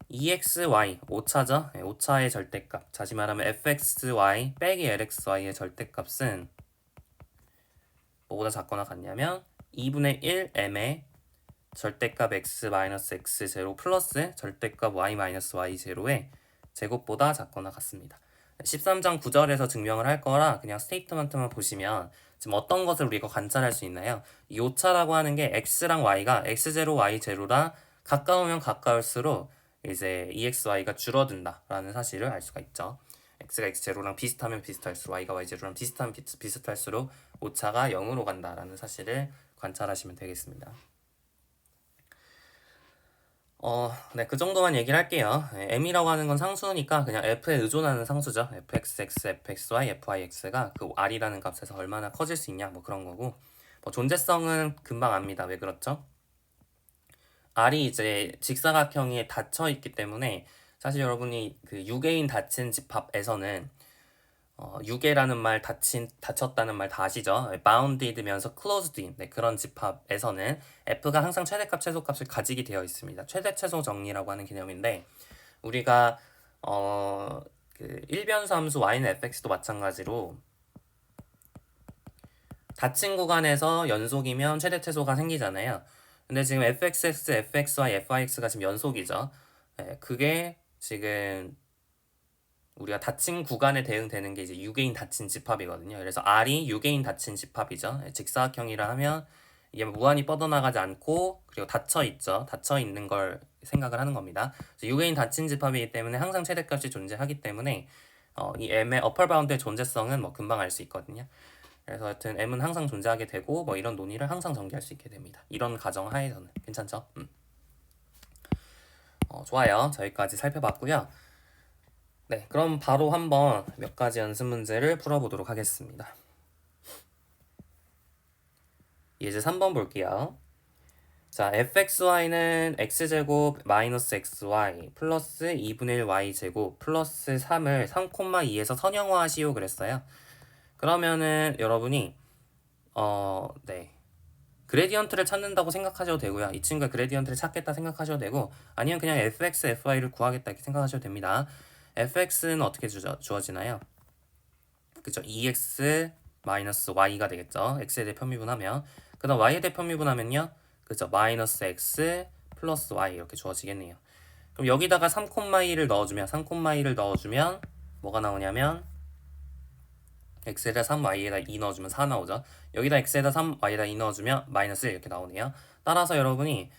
Speaker 1: EXY, 오차죠? 네, 오차의 절대값. 다시 말하면 FXY 빼기 LXY의 절대값은 뭐보다 작거나 같냐면 2분의 1m의 절대값 x-x0 플러스 절대값 y-y0의 제곱보다 작거나 같습니다. 13장 9절에서 증명을 할 거라 그냥 스테이트먼트만 보시면 지금 어떤 것을 우리가 관찰할 수 있나요? 이 오차라고 하는 게 x랑 y가 x0, y0라 가까우면 가까울수록 이제 EXY가 줄어든다라는 사실을 알 수가 있죠. X가 X0랑 비슷하면 비슷할수록 Y가 Y0랑 비슷하면 비슷할수록 오차가 0으로 간다라는 사실을 관찰하시면 되겠습니다. 네, 그 정도만 얘기를 할게요. M이라고 하는 건 상수니까 그냥 F에 의존하는 상수죠. fxx, fxy, fyx가 그 R이라는 값에서 얼마나 커질 수 있냐 뭐 그런 거고 뭐 존재성은 금방 압니다. 왜 그렇죠? R이 이제 직사각형에 닫혀 있기 때문에 사실 여러분이 그 6개인 닫힌 집합에서는 6개라는 말 닫혔다는 말 다 아시죠? bounded면서 closed인 그런 집합에서는 f가 항상 최대값 최소값을 가지게 되어 있습니다. 최대 최소 정리라고 하는 개념인데 우리가 그 일변수 함수 y는 fx도 마찬가지로 닫힌 구간에서 연속이면 최대 최소가 생기잖아요. 근데 지금 fxx, fxy, fyx가 지금 연속이죠. 그게 지금 우리가 닫힌 구간에 대응되는 게 이제 6개인 닫힌 집합이거든요. 그래서 R이 6개인 닫힌 집합이죠. 직사각형이라 하면 이게 무한히 뻗어나가지 않고 그리고 닫혀 있죠. 닫혀 있는 걸 생각을 하는 겁니다. 6개인 닫힌 집합이기 때문에 항상 최대값이 존재하기 때문에 이 m의 어퍼 바운드의 존재성은 뭐 금방 알 수 있거든요. 그래서 하여튼 m은 항상 존재하게 되고 뭐 이런 논의를 항상 전개할 수 있게 됩니다. 이런 가정 하에서는 괜찮죠? 좋아요. 저희까지 살펴봤고요. 네, 그럼 바로 한번 몇 가지 연습 문제를 풀어보도록 하겠습니다. 예제 3번 볼게요. 자, fxy는 x제곱 마이너스 xy 플러스 2분의 1 y제곱 플러스 3을 3,2에서 선형화하시오 그랬어요. 그러면은 여러분이 네, 그레디언트를 찾는다고 생각하셔도 되고요. 이 친구가 그레디언트를 찾겠다 생각하셔도 되고 아니면 그냥 fx, fy를 구하겠다 이렇게 생각하셔도 됩니다. fx는 어떻게 주어지나요? 그죠? 2x 마이너스 y가 되겠죠. x에 대해 편미분하면 그 다음 y에 대해 편미분하면요. 그죠? 마이너스 x 플러스 y 이렇게 주어지겠네요. 그럼 여기다가 3,2를 넣어주면 뭐가 나오냐면 x에다 3, y에다 2 넣어주면 4 나오죠. 여기다 x에다 3, y에다 2 넣어주면 마이너스 1 이렇게 나오네요. 따라서 여러분이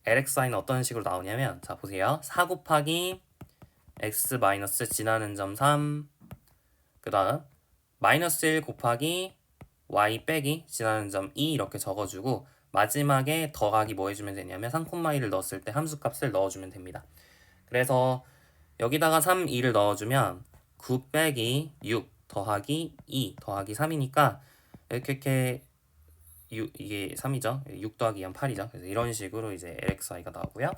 Speaker 1: LXI는 어떤 식으로 나오냐면 자 보세요. 4 곱하기 x 마이너스 지나는 점 3, 그 다음 마이너스 1 곱하기 y 빼기 지나는 점 2 이렇게 적어주고 마지막에 더하기 뭐 해주면 되냐면 3,2를 넣었을 때 함수값을 넣어주면 됩니다. 그래서 여기다가 3, 2를 넣어주면 9 빼기 6 더하기 2 더하기 3이니까 이렇게 이게 3이죠. 6 더하기 2는 8이죠. 그래서 이런 식으로 이제 LXI가 나오고요.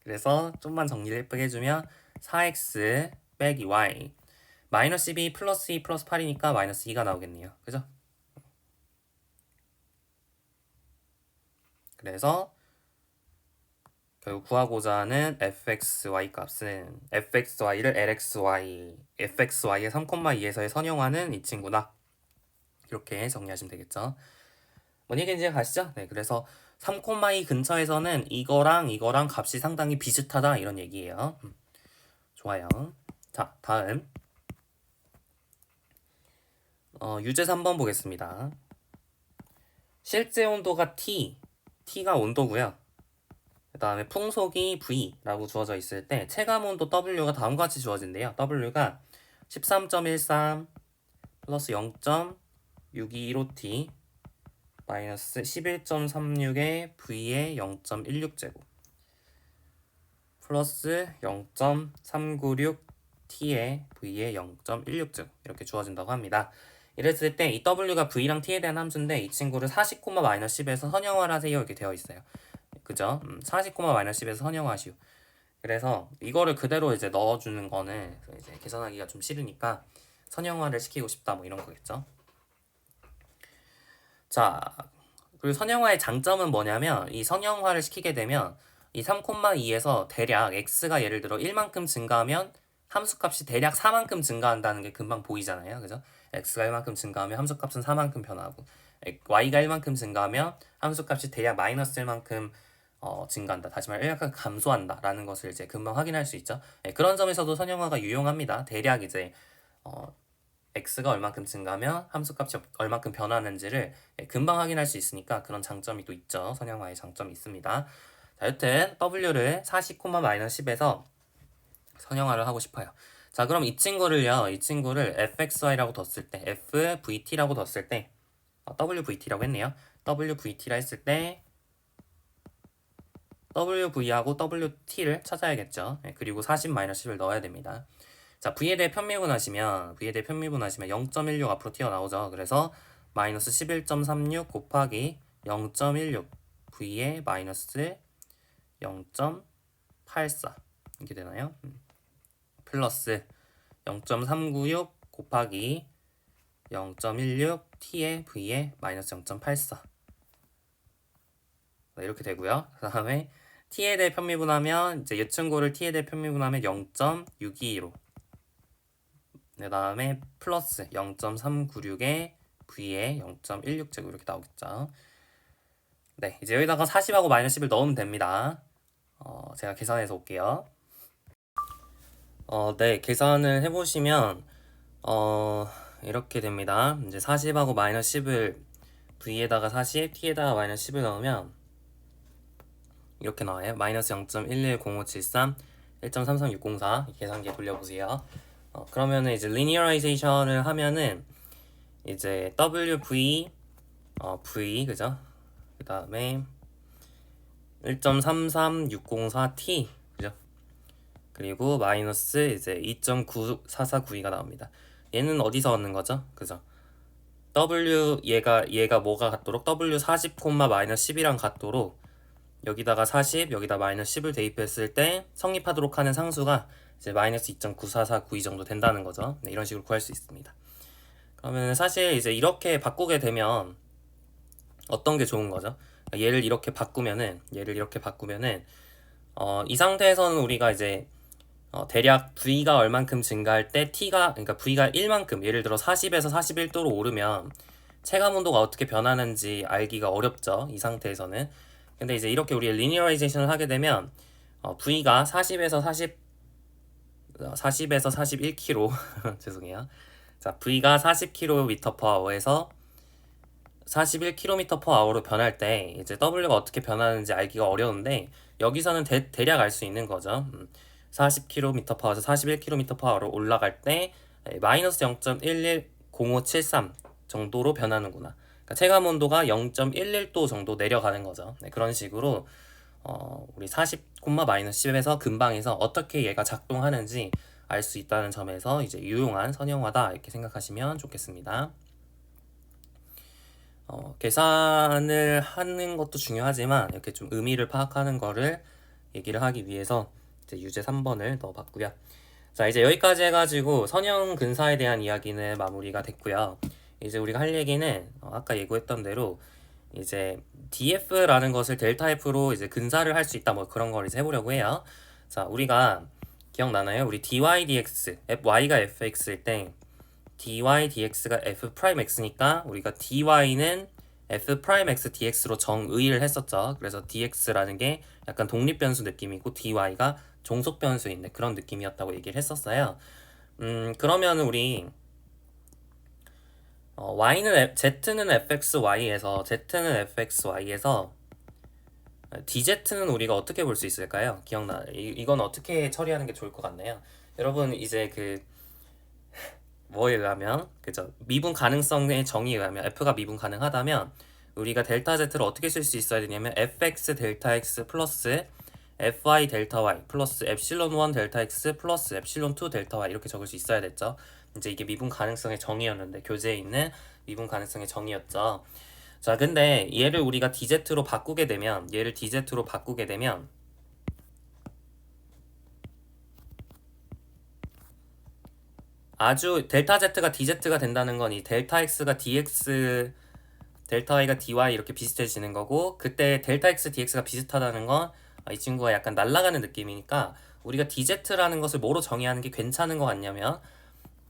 Speaker 1: 그래서 좀만 정리를 예쁘게 해주면 4x 빼기 y 마이너스 12 플러스 2 플러스 8이니까 마이너스 2가 나오겠네요. 그죠? 그래서 결국 구하고자 하는 fxy 값은 fxy를 lxy, fxy의 3,2에서의 선형화는 이 친구다. 이렇게 정리하시면 되겠죠. 뭔 얘기인지 가시죠? 네, 그래서 3,2 근처에서는 이거랑 값이 상당히 비슷하다 이런 얘기예요. 좋아요. 자, 다음 유제 3번 보겠습니다. 실제 온도가 T가 온도고요. 그 다음에 풍속이 V라고 주어져 있을 때 체감 온도 W가 다음과 같이 주어진대요. W가 13.13 플러스 0.625T 마이너스 11.36의 V의 0.16제곱 플러스 0.396T의 V의 0.16제곱 이렇게 주어진다고 합니다. 이랬을 때 이 W가 V랑 T에 대한 함수인데 이 친구를 40,-10에서 선형화를 하세요 이렇게 되어 있어요. 그죠? 40,-10에서 선형화하시오. 그래서 이거를 그대로 이제 넣어주는 거는 이제 계산하기가 좀 싫으니까 선형화를 시키고 싶다 뭐 이런 거겠죠. 자, 그리고 선형화의 장점은 뭐냐면 이 선형화를 시키게 되면 이 3,2에서 대략 x가 예를 들어 1만큼 증가하면 함수값이 대략 4만큼 증가한다는 게 금방 보이잖아요. 그죠? x가 1만큼 증가하면 함수값은 4만큼 변하고 y가 1만큼 증가하면 함수값이 대략 마이너스 1만큼 증가한다. 다시 말해 1만큼 감소한다 라는 것을 이제 금방 확인할 수 있죠. 그런 점에서도 선형화가 유용합니다. 대략 이제 x가 얼만큼 증가하면 함수값이 얼만큼 변하는지를 금방 확인할 수 있으니까 그런 장점이 또 있죠. 선형화의 장점이 있습니다. 자, 여튼 w를 40,-10에서 선형화를 하고 싶어요. 자, 그럼 이 친구를 fxy라고 뒀을 때 fvt라고 뒀을 때 wvt라고 했네요. wvt라 했을 때 wv하고 wt를 찾아야겠죠. 그리고 40-10을 넣어야 됩니다. 자, V에 대해 편미분하시면 0.16 앞으로 튀어나오죠. 그래서 마이너스 11.36 곱하기 0.16 V에 마이너스 0.84 이렇게 되나요? 플러스 0.396 곱하기 0.16 T의 V에 마이너스 0.84 이렇게 되고요. 그 다음에 T에 대해 편미분하면 이제 예층고를 T에 대해 편미분하면 0.625 그 다음에 플러스 0.396에 V에 0.16제곱 이렇게 나오겠죠. 네, 이제 여기다가 40하고 마이너스 10을 넣으면 됩니다. 제가 계산해서 올게요. 네, 계산을 해보시면 이렇게 됩니다. 이제 40하고 마이너스 10을 V에다가 40, T에다가 마이너스 10을 넣으면 이렇게 나와요. 마이너스 0.110573 1.33604 계산기에 돌려보세요. 그러면은 이제 리니어라이제이션을 하면은 이제 WV V 그죠? 그 다음에 1.33604T 그죠? 그리고 마이너스 이제 2.9449가 나옵니다. 얘는 어디서 얻는 거죠? 그죠? W 얘가 뭐가 같도록 W 40, 마이너스 10이랑 같도록 여기다가 40, 여기다 마이너스 10을 대입했을 때 성립하도록 하는 상수가 이제 마이너스 2.9449 정도 된다는 거죠. 네, 이런 식으로 구할 수 있습니다. 그러면 사실 이제 이렇게 바꾸게 되면 어떤 게 좋은 거죠? 얘를 이렇게 바꾸면은 이 상태에서는 우리가 이제 대략 V가 얼만큼 증가할 때 그러니까 V가 1만큼 예를 들어 40에서 41도로 오르면 체감 온도가 어떻게 변하는지 알기가 어렵죠. 이 상태에서는. 근데 이제 이렇게 우리 리니어라이제이션을 하게 되면 V가 40에서 41km 죄송해요. 자, V가 40km/h에서 41km/h로 변할 때 이제 W가 어떻게 변하는지 알기가 어려운데 여기서는 대략 알 수 있는 거죠. 40km/h에서 41km/h로 올라갈 때 마이너스 0.110573 정도로 변하는구나. 그러니까 체감 온도가 0.11도 정도 내려가는 거죠. 네, 그런 식으로 우리 40, 마이너스 10에서 근방에서 어떻게 얘가 작동하는지 알 수 있다는 점에서 이제 유용한 선형화다 이렇게 생각하시면 좋겠습니다. 계산을 하는 것도 중요하지만 이렇게 좀 의미를 파악하는 거를 얘기를 하기 위해서 이제 유제 3번을 넣어봤고요. 자, 이제 여기까지 해가지고 선형 근사에 대한 이야기는 마무리가 됐고요. 이제 우리가 할 얘기는 아까 예고했던 대로 이제 df라는 것을 델타 f로 이제 근사를 할 수 있다 뭐 그런 걸 이제 해보려고 해요. 자, 우리가 기억나나요? 우리 dy dx, y가 fx일 때 dy dx가 f'x니까 우리가 dy는 f'x dx로 정의를 했었죠. 그래서 dx라는 게 약간 독립변수 느낌이고 dy가 종속변수인데 그런 느낌이었다고 얘기를 했었어요. 그러면 우리 z는 fxy에서 dz는 우리가 어떻게 볼 수 있을까요? 이건 어떻게 처리하는 게 좋을 것 같나요? 여러분 이제 뭐에 의하면 그죠? 미분 가능성의 정의에 의하면 f가 미분 가능하다면 우리가 델타 z를 어떻게 쓸 수 있어야 되냐면 fx 델타 x 플러스 fy 델타 y 플러스 epsilon 1 델타 x 플러스 epsilon 2 델타 y 이렇게 적을 수 있어야 됐죠. 이제 이게 미분 가능성의 정의였는데 교재에 있는 미분 가능성의 정의였죠. 자, 근데 얘를 우리가 dz로 바꾸게 되면 아주 델타 z가 dz가 된다는 건 이 델타 x가 dx 델타 y가 dy 이렇게 비슷해지는 거고 그때 델타 x dx가 비슷하다는 건 이 친구가 약간 날아가는 느낌이니까 우리가 dz라는 것을 뭐로 정의하는 게 괜찮은 것 같냐면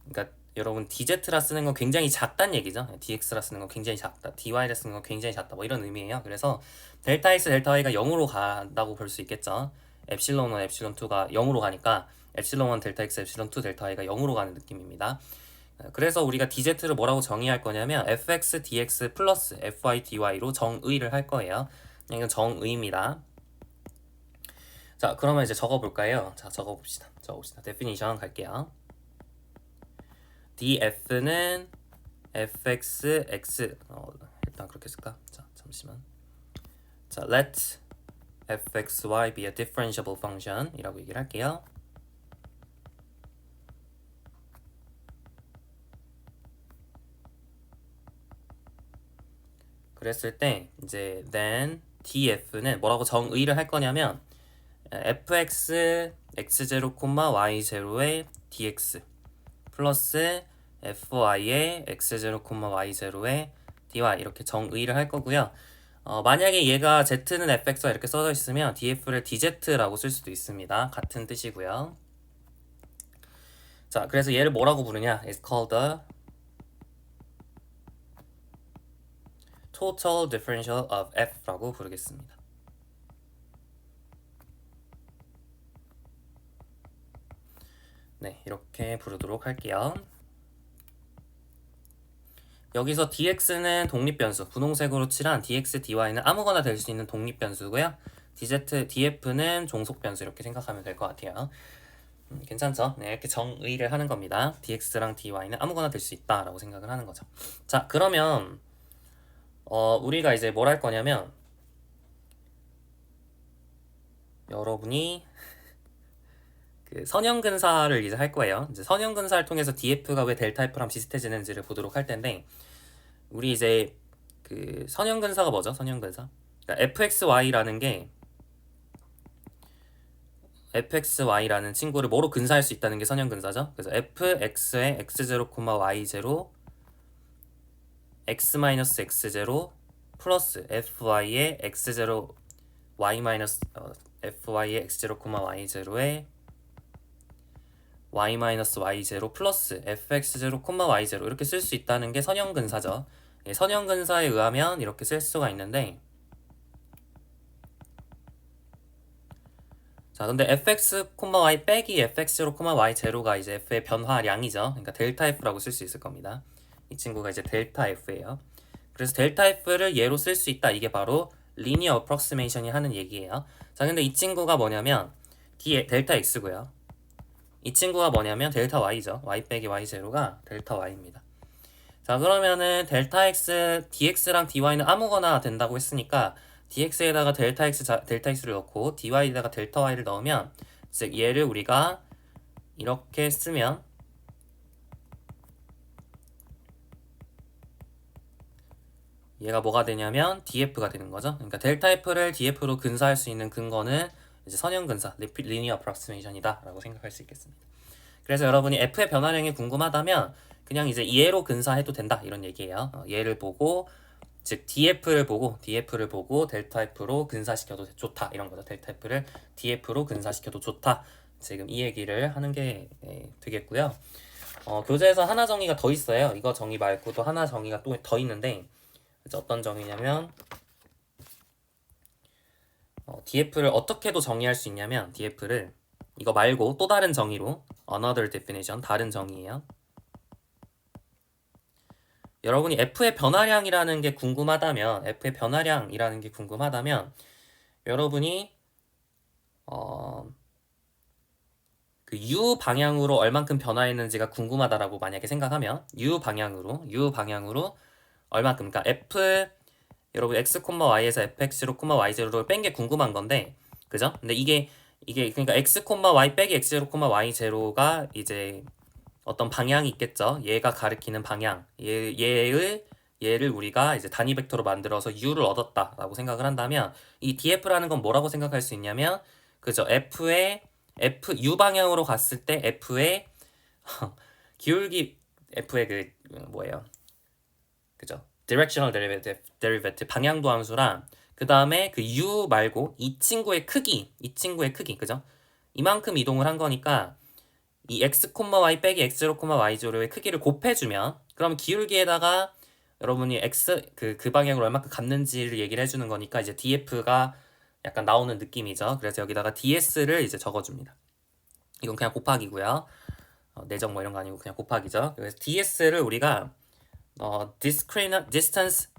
Speaker 1: 그러니까 여러분 dz라 쓰는 건 굉장히 작다는 얘기죠. dx라 쓰는 건 굉장히 작다. dy라 쓰는 건 굉장히 작다. 뭐 이런 의미예요. 그래서 델타 x 델타 y가 0으로 간다고 볼 수 있겠죠. epsilon 1 epsilon 2가 0으로 가니까 epsilon 1 델타 x epsilon 2 델타 y가 0으로 가는 느낌입니다. 그래서 우리가 dz를 뭐라고 정의할 거냐면 fx dx 플러스 fy dy로 정의를 할 거예요. 이건 정의입니다. 자, 그러면 이제 적어볼까요? 자, 적어봅시다. definition 갈게요. df는 fxx 일단 그렇게 쓸까? 자, 잠시만. 자, let fxy be a differentiable function 이라고 얘기를 할게요. 그랬을 때 이제 then df는 뭐라고 정의를 할 거냐면 fx x0, y0의 dx 플러스 fy의 x0, y0의 dy 이렇게 정의를 할 거고요. 만약에 얘가 z는 fx와 이렇게 써져 있으면 df를 dz라고 쓸 수도 있습니다. 같은 뜻이고요. 자, 그래서 얘를 뭐라고 부르냐? It's called the total differential of f라고 부르겠습니다. 네, 이렇게 부르도록 할게요. 여기서 dx는 독립변수, 분홍색으로 칠한 dx, dy는 아무거나 될 수 있는 독립변수고요. df는 종속변수 이렇게 생각하면 될 것 같아요. 괜찮죠? 네, 이렇게 정의를 하는 겁니다. dx랑 dy는 아무거나 될 수 있다라고 생각을 하는 거죠. 자, 그러면 우리가 이제 뭘 할 거냐면 여러분이 그 선형근사를 이제 할 거예요. 이제 선형근사를 통해서 df가 왜 델타 f랑 비슷해지는지를 보도록 할 텐데 우리 이제 그 선형근사가 뭐죠? 선형근사. 그러니까 fxy라는 게 fxy라는 친구를 뭐로 근사할 수 있다는 게 선형근사죠. 그래서 fx의 x0, y0 x-x0 플러스 fy의 x0 fy의 x0, y0의 y-y0 플러스 fx0, y0 이렇게 쓸 수 있다는 게 선형근사죠. 선형근사에 의하면 이렇게 쓸 수가 있는데 자, 근데 fx, y 빼기 fx0, y0가 이제 f의 변화량이죠. 그러니까 델타 f라고 쓸 수 있을 겁니다. 이 친구가 이제 델타 f예요. 그래서 델타 f를 얘로 쓸 수 있다. 이게 바로 linear approximation이 하는 얘기예요. 자, 근데 이 친구가 뭐냐면 델타 x고요. 이 친구가 뭐냐면 델타 y죠. y 빼기 y0가 델타 y입니다. 자, 그러면은 델타 x, dx랑 dy는 아무거나 된다고 했으니까 dx에다가 델타 x를 넣고 dy에다가 델타 y를 넣으면 즉 얘를 우리가 이렇게 쓰면 얘가 뭐가 되냐면 df가 되는 거죠. 그러니까 델타 f를 df로 근사할 수 있는 근거는 이제 선형근사, linear approximation이다 라고 생각할 수 있겠습니다. 그래서 여러분이 f의 변화량이 궁금하다면 그냥 이제 얘로 근사해도 된다 이런 얘기예요. 얘를 보고 즉 df를 보고 델타 f로 근사시켜도 좋다 이런 거죠. 델타 f를 df로 근사시켜도 좋다. 지금 이 얘기를 하는 게 되겠고요. 교재에서 하나 정의가 더 있어요. 이거 정의 말고도 하나 정의가 또 더 있는데 어떤 정의냐면 df를 어떻게도 정의할 수 있냐면 df를 이거 말고 또 다른 정의로 another definition 다른 정의예요. 여러분이 f의 변화량이라는 게 궁금하다면 여러분이 그 u 방향으로 얼만큼 변화했는지가 궁금하다라고 만약에 생각하면 u 방향으로 얼만큼 그러니까 f 여러분 x, y에서 fx로, y0를 뺀 게 궁금한 건데 그죠? 근데 이게 그러니까 x, y 빼기 x0, y0가 이제 어떤 방향이 있겠죠. 얘가 가리키는 방향. 얘를 우리가 이제 단위 벡터로 만들어서 u를 얻었다라고 생각을 한다면 이 df라는 건 뭐라고 생각할 수 있냐면 그죠? u 방향으로 갔을 때 f의 기울기 f의 그 뭐예요? 그죠? directional derivative 방향도 함수랑 그 다음에 그 u 말고 이 친구의 크기 그죠? 이만큼 이동을 한 거니까 이 x, y 빼기 x0, y0의 크기를 곱해주면 그럼 기울기에다가 여러분이 x 그 방향으로 얼마큼 갔는지를 얘기를 해주는 거니까 이제 df가 약간 나오는 느낌이죠. 그래서 여기다가 ds를 이제 적어줍니다. 이건 그냥 곱하기고요. 내적 뭐 이런 거 아니고 그냥 곱하기죠. 그래서 ds를 우리가 distance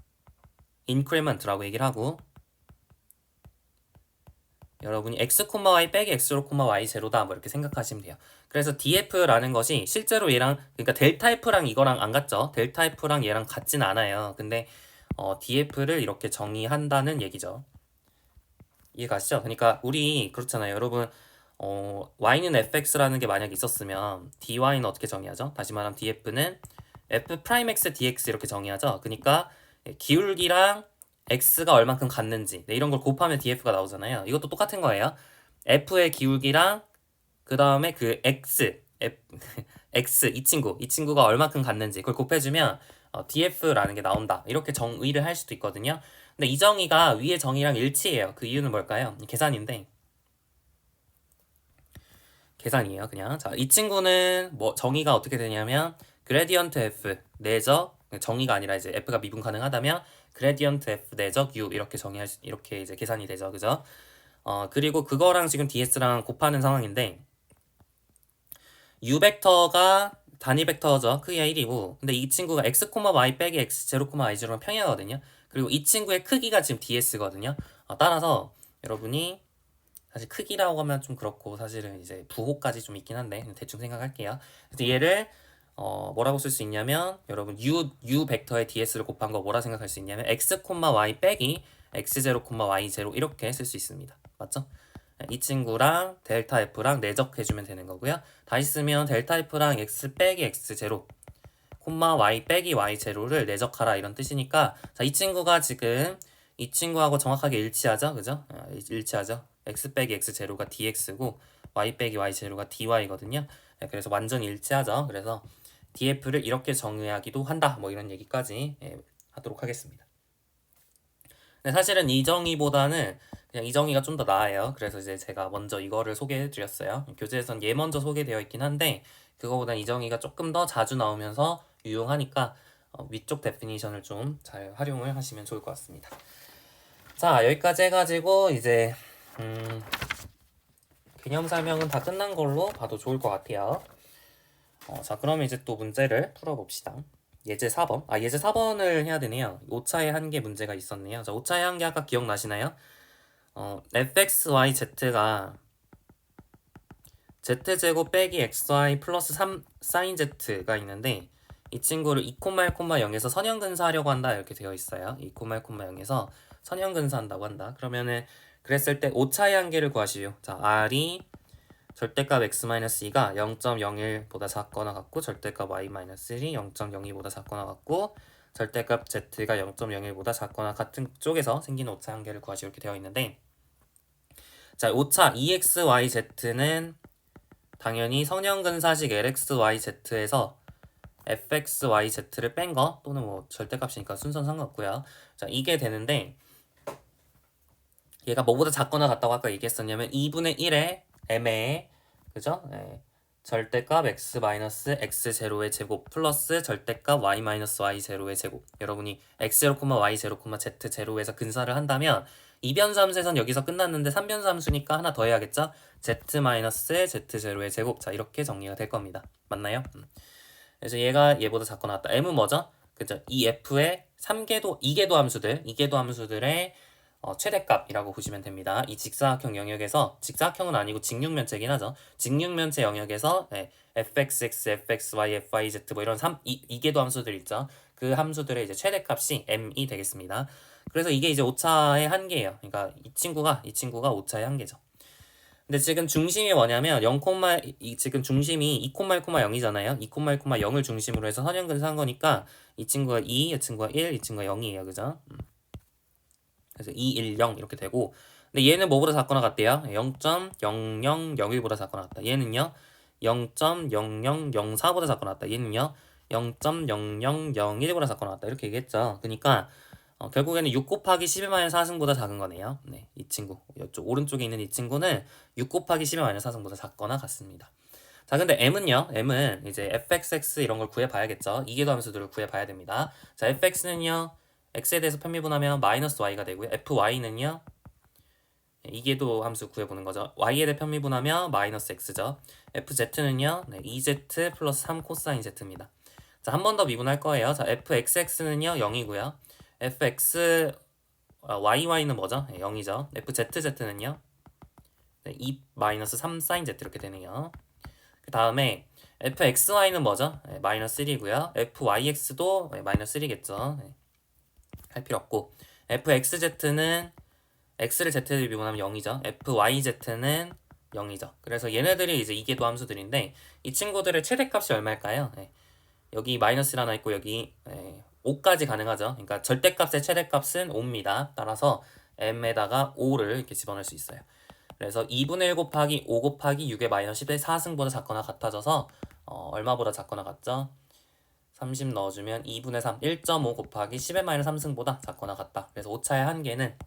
Speaker 1: increment라고 얘기를 하고 여러분이 x, y 빼기 x0, y0다 뭐 이렇게 생각하시면 돼요. 그래서 df라는 것이 실제로 얘랑 그러니까 델타 f랑 이거랑 안 같죠. 델타 f랑 얘랑 같진 않아요. 근데 df를 이렇게 정의한다는 얘기죠. 이해 가시죠? 그러니까 우리 그렇잖아요. 여러분 y는 fx라는 게 만약에 있었으면 dy는 어떻게 정의하죠? 다시 말하면 df는 f'x dx 이렇게 정의하죠. 그러니까 기울기랑 x가 얼만큼 같는지 네, 이런 걸 곱하면 df가 나오잖아요. 이것도 똑같은 거예요. f의 기울기랑 그 다음에 그 x 이 친구가 얼만큼 같는지 그걸 곱해주면 df라는 게 나온다. 이렇게 정의를 할 수도 있거든요. 근데 이 정의가 위의 정의랑 일치해요. 그 이유는 뭘까요? 계산인데 계산이에요. 그냥 자, 이 친구는 뭐 정의가 어떻게 되냐면 그레디언트 f 내적 정의가 아니라 이제 f가 미분 가능하다면 그레디언트 f 내적 u 이렇게 이렇게 이제 계산이 되죠. 그죠? 그리고 그거랑 지금 ds랑 곱하는 상황인데 u 벡터가 단위 벡터죠. 크기가 1이고 근데 이 친구가 x, y 빼기 x, 0, y0는 평행하거든요. 그리고 이 친구의 크기가 지금 ds거든요. 따라서 여러분이 사실 크기라고 하면 좀 그렇고 사실은 이제 부호까지 좀 있긴 한데 대충 생각할게요. 그래서 얘를 뭐라고 쓸 수 있냐면 여러분 u 벡터의 ds를 곱한 거 뭐라 생각할 수 있냐면 x, y 빼기 x0, y0 이렇게 쓸 수 있습니다. 맞죠? 이 친구랑 델타 f랑 내적해주면 되는 거고요. 다시 쓰면 델타 f랑 x 빼기 x0, y 빼기 y0를 내적하라 이런 뜻이니까 자, 이 친구가 지금 이 친구하고 정확하게 일치하죠? 그죠? 일치하죠? x 빼기 x0가 dx고 y 빼기 y0가 dy거든요. 그래서 완전 일치하죠. 그래서 df를 이렇게 정의하기도 한다. 뭐 이런 얘기까지 하도록 하겠습니다. 근데 사실은 이 정의보다는 그냥 이 정의가 좀 더 나아요. 그래서 이제 제가 먼저 이거를 소개해 드렸어요. 교재에선 얘 먼저 소개되어 있긴 한데 그거보다 이 정의가 조금 더 자주 나오면서 유용하니까 위쪽 데피니션을 좀 잘 활용을 하시면 좋을 것 같습니다. 자, 여기까지 해가지고 이제 개념 설명은 다 끝난 걸로 봐도 좋을 것 같아요. 자, 그러면 이제 또 문제를 풀어봅시다. 예제 4번. 예제 4번을 해야 되네요. 오차의 한계 문제가 있었네요. 자, 오차의 한계 아까 기억나시나요? fxyz가 z제곱 빼기 xy 플러스 3 sin z가 있는데 이 친구를 2,1,0에서 선형근사하려고 한다 이렇게 되어 있어요. 2,1,0에서 선형근사한다고 한다. 그러면은 그랬을 때 오차의 한계를 구하시오. 자, r이 절대값 x-2가 0.01보다 작거나 같고 절대값 y-1이 0.02보다 작거나 같고 절대값 z가 0.01보다 작거나 같은 쪽에서 생기는 오차 한계를 구하시오 이렇게 되어 있는데 자, 오차 EXYZ는 당연히 선형근사식 LXYZ에서 FXYZ를 뺀 거 또는 뭐 절대값이니까 순서는 상관없고요. 자, 이게 되는데 얘가 뭐보다 작거나 같다고 아까 얘기했었냐면 2분의 1의 m의 그죠? 절대값 x-x0의 제곱 플러스 절대값 y-y0의 제곱. 여러분이 x0, y0, z0에서 근사를 한다면 이변삼수에선 여기서 끝났는데 3변삼수니까 하나 더 해야겠죠? z-z0의 제곱. 자, 이렇게 정리가 될 겁니다. 맞나요? 그래서 얘가 얘보다 작거나 같다. m은 뭐죠? 그죠? 이 f의 2개도 함수들의 최대값이라고 보시면 됩니다. 이 직사각형 영역에서 직사각형은 아니고 직육면체긴 하죠. 직육면체 영역에서 fxx, fxy, fyz 뭐 이런 2개도 함수들 있죠. 그 함수들의 이제 최대값이 m이 되겠습니다. 그래서 이게 이제 오차의 한계예요. 그러니까 이 친구가 오차의 한계죠. 근데 지금 중심이 뭐냐면 0, 지금 중심이 2,1,0이잖아요. 2,1,0을 중심으로 해서 선형근사한 거니까 이 친구가 2, 이 친구가 1, 이 친구가 0이에요. 그죠? 그래서 2, 1, 0 이렇게 되고 근데 얘는 뭐보다 작거나 같대요? 0.0001보다 작거나 같다. 얘는요 0.0004보다 작거나 같다. 얘는요 0.0001보다 작거나 같다. 이렇게 얘기했죠. 그러니까 결국에는 6 곱하기 10-4승보다 작은 거네요. 네, 이 친구 이쪽 오른쪽에 있는 이 친구는 6 곱하기 10-4승보다 작거나 같습니다. 자, 근데 m은 이제 fxx 이런 걸 구해봐야겠죠. 이계도 함수들을 구해봐야 됩니다. 자, fx는요 x에 대해서 편미분하면 마이너스 y가 되고요. fy는요 이계도 함수 구해보는 거죠. y에 대해 편미분하면 마이너스 x죠. fz는요 2z 플러스 3 코사인 z입니다. 자, 한 번 더 미분할 거예요. 자, fxx는요 0이고요.yy는 뭐죠? 0이죠. fzz는요 2 마이너스 3 사인 z 이렇게 되네요. 그 다음에 fxy는 뭐죠? 마이너스 1이고요. fyx도 마이너스 1이겠죠. 할 필요 없고 fxz는 x를 z에 미분하면 0이죠. fyz는 0이죠. 그래서 얘네들이 이제 이계도 함수들인데 이 친구들의 최대값이 얼마일까요? 여기 마이너스 1 하나 있고 여기 5까지 가능하죠. 그러니까 절대값의 최대값은 5입니다. 따라서 m에다가 5를 이렇게 집어넣을 수 있어요. 그래서 2분의 1 곱하기 5 곱하기 6의 마이너스 10의 4승보다 작거나 같아져서 얼마보다 작거나 같죠? 30 넣어주면 2분의 3, 1.5 곱하기 10의 마이너스 3승보다 작거나 같다. 그래서 오차의 한계는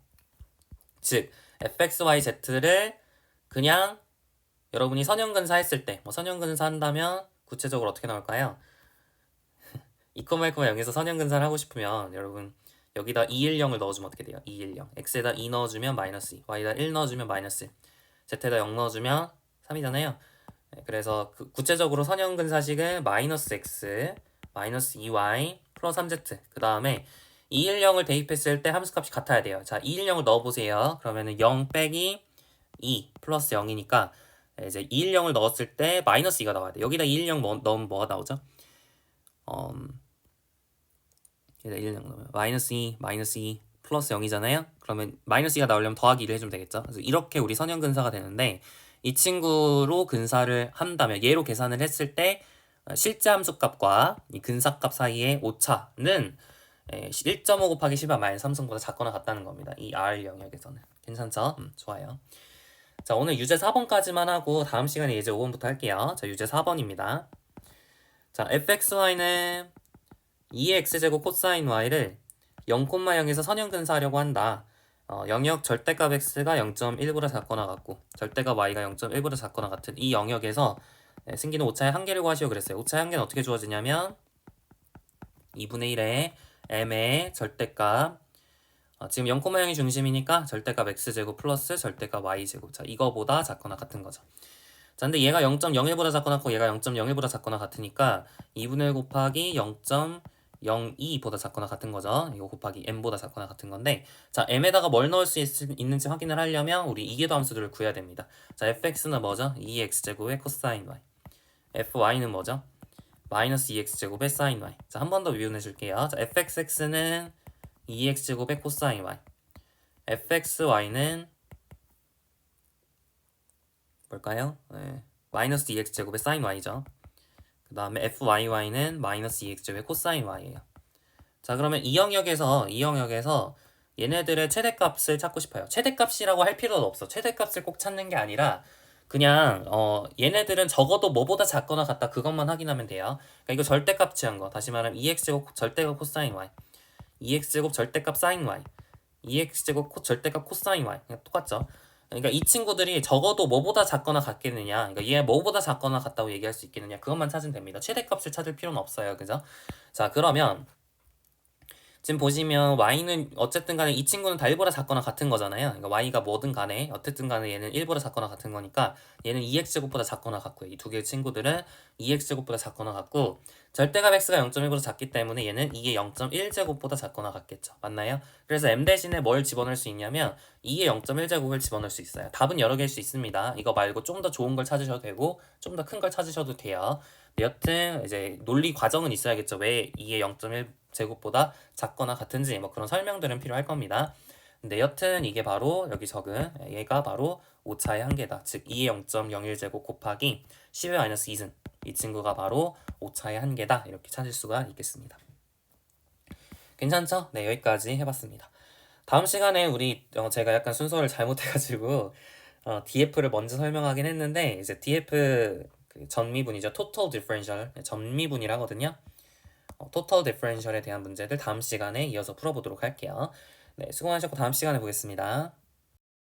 Speaker 1: 즉 fxyz를 그냥 여러분이 선형근사 했을 때 선형근사 한다면 구체적으로 어떻게 나올까요? 2,1,0에서 선형근사를 하고 싶으면 여러분 여기다 210을 넣어주면 어떻게 돼요? 210 x에다 2 넣어주면 마이너스 2 y에다 1 넣어주면 마이너스 1 z에다 0 넣어주면 3이잖아요. 그래서 구체적으로 선형근사식은 마이너스 x 마이너스 2y 플러스 3z 그 다음에 210을 대입했을 때 함수값이 같아야 돼요. 자 210을 넣어보세요. 그러면은 0 빼기 2 플러스 0이니까 이제 210을 넣었을 때 마이너스 2가 나와야 돼. 여기다 210 넣으면 뭐가 나오죠? 여기다 210 넣으면 마이너스 2 플러스 0이잖아요. 그러면 마이너스 2가 나오려면 더하기 1을 해주면 되겠죠. 그래서 이렇게 우리 선형근사가 되는데 이 친구로 근사를 한다면 얘로 계산을 했을 때 실제 함수값과 이 근사값 사이의 오차는 1.5 곱하기 10의 마이너스 3승보다 작거나 같다는 겁니다. 이 R 영역에서는. 괜찮죠? 좋아요. 자, 오늘 유제 4번까지만 하고 다음 시간에 예제 5번부터 할게요. 자, 유제 4번입니다. 자, fxy는 2x제곱 코사인 y를 0,0에서 선형근사하려고 한다. 영역 절대값 x가 0.1보다 작거나 같고 절대값 y가 0.1보다 작거나 같은 이 영역에서 생기는 오차의 한계를 구하시오 그랬어요. 오차의 한계는 어떻게 주어지냐면 2분의 1의 m의 절대값 지금 0,0이 중심이니까 절대값 x제곱 플러스 절대값 y제곱 자 이거보다 작거나 같은 거죠. 자 근데 얘가 0.01보다 작거나 같고 얘가 0.01보다 작거나 같으니까 2분의 1 곱하기 0.02보다 작거나 같은 거죠. 이거 곱하기 m보다 작거나 같은 건데 자 m에다가 뭘 넣을 수 있는지 확인을 하려면 우리 이계도 함수들을 구해야 됩니다. 자 fx는 뭐죠? 2x제곱의 코사인 y fy는 뭐죠? 마이너스 2x제곱의 사인 y 자 한 번 더 미분해 줄게요. 자 fxx는 2x제곱의 코사인 y fxy는 뭘까요? 마이너스 2x제곱의 사인 y죠. 그 다음에 fyy는 마이너스 2x제곱의 코사인 y예요. 자 그러면 이 영역에서 얘네들의 최대값을 찾고 싶어요. 최대값이라고 할 필요도 없어. 최대값을 꼭 찾는 게 아니라 그냥 얘네들은 적어도 뭐보다 작거나 같다 그것만 확인하면 돼요. 그러니까 이거 절대값 취한 거 다시 말하면 2x제곱 절대값 코사인 y 2x제곱 절대값 사인 y 2x제곱 절대값 코사인 y 그냥 똑같죠. 그러니까 이 친구들이 적어도 뭐보다 작거나 같겠느냐 그러니까 얘 뭐보다 작거나 같다고 얘기할 수 있겠느냐 그것만 찾으면 됩니다. 최대값을 찾을 필요는 없어요. 그죠? 자 그러면 지금 보시면 y는 어쨌든 간에 이 친구는 다 1보다 작거나 같은 거잖아요. 그러니까 y가 뭐든 간에 어쨌든 간에 얘는 1보다 작거나 같은 거니까 얘는 2x제곱보다 작거나 같고요. 이 두 개의 친구들은 2x제곱보다 작거나 같고 절대값 x가 0.1보다 작기 때문에 얘는 이게 0.1제곱보다 작거나 같겠죠. 맞나요? 그래서 m 대신에 뭘 집어넣을 수 있냐면 2의 0.1제곱을 집어넣을 수 있어요. 답은 여러 개일 수 있습니다. 이거 말고 좀 더 좋은 걸 찾으셔도 되고 좀 더 큰 걸 찾으셔도 돼요. 여튼 이제 논리 과정은 있어야겠죠. 왜 2의 0.1 제곱보다 작거나 같은지 뭐 그런 설명들은 필요할 겁니다. 근데 여튼 이게 바로 여기 적은 얘가 바로 오차의 한계다. 즉 2의 0.01제곱 곱하기 10의 마이너스 2승 이 친구가 바로 오차의 한계다. 이렇게 찾을 수가 있겠습니다. 괜찮죠? 네 여기까지 해봤습니다. 다음 시간에 우리 제가 약간 순서를 잘못해가지고 DF를 먼저 설명하긴 했는데 이제 DF 그 전미분이죠. Total Differential 전미분이라거든요. 토탈 디퍼런셜에 대한 문제들 다음 시간에 이어서 풀어보도록 할게요. 네, 수고하셨고 다음 시간에 보겠습니다.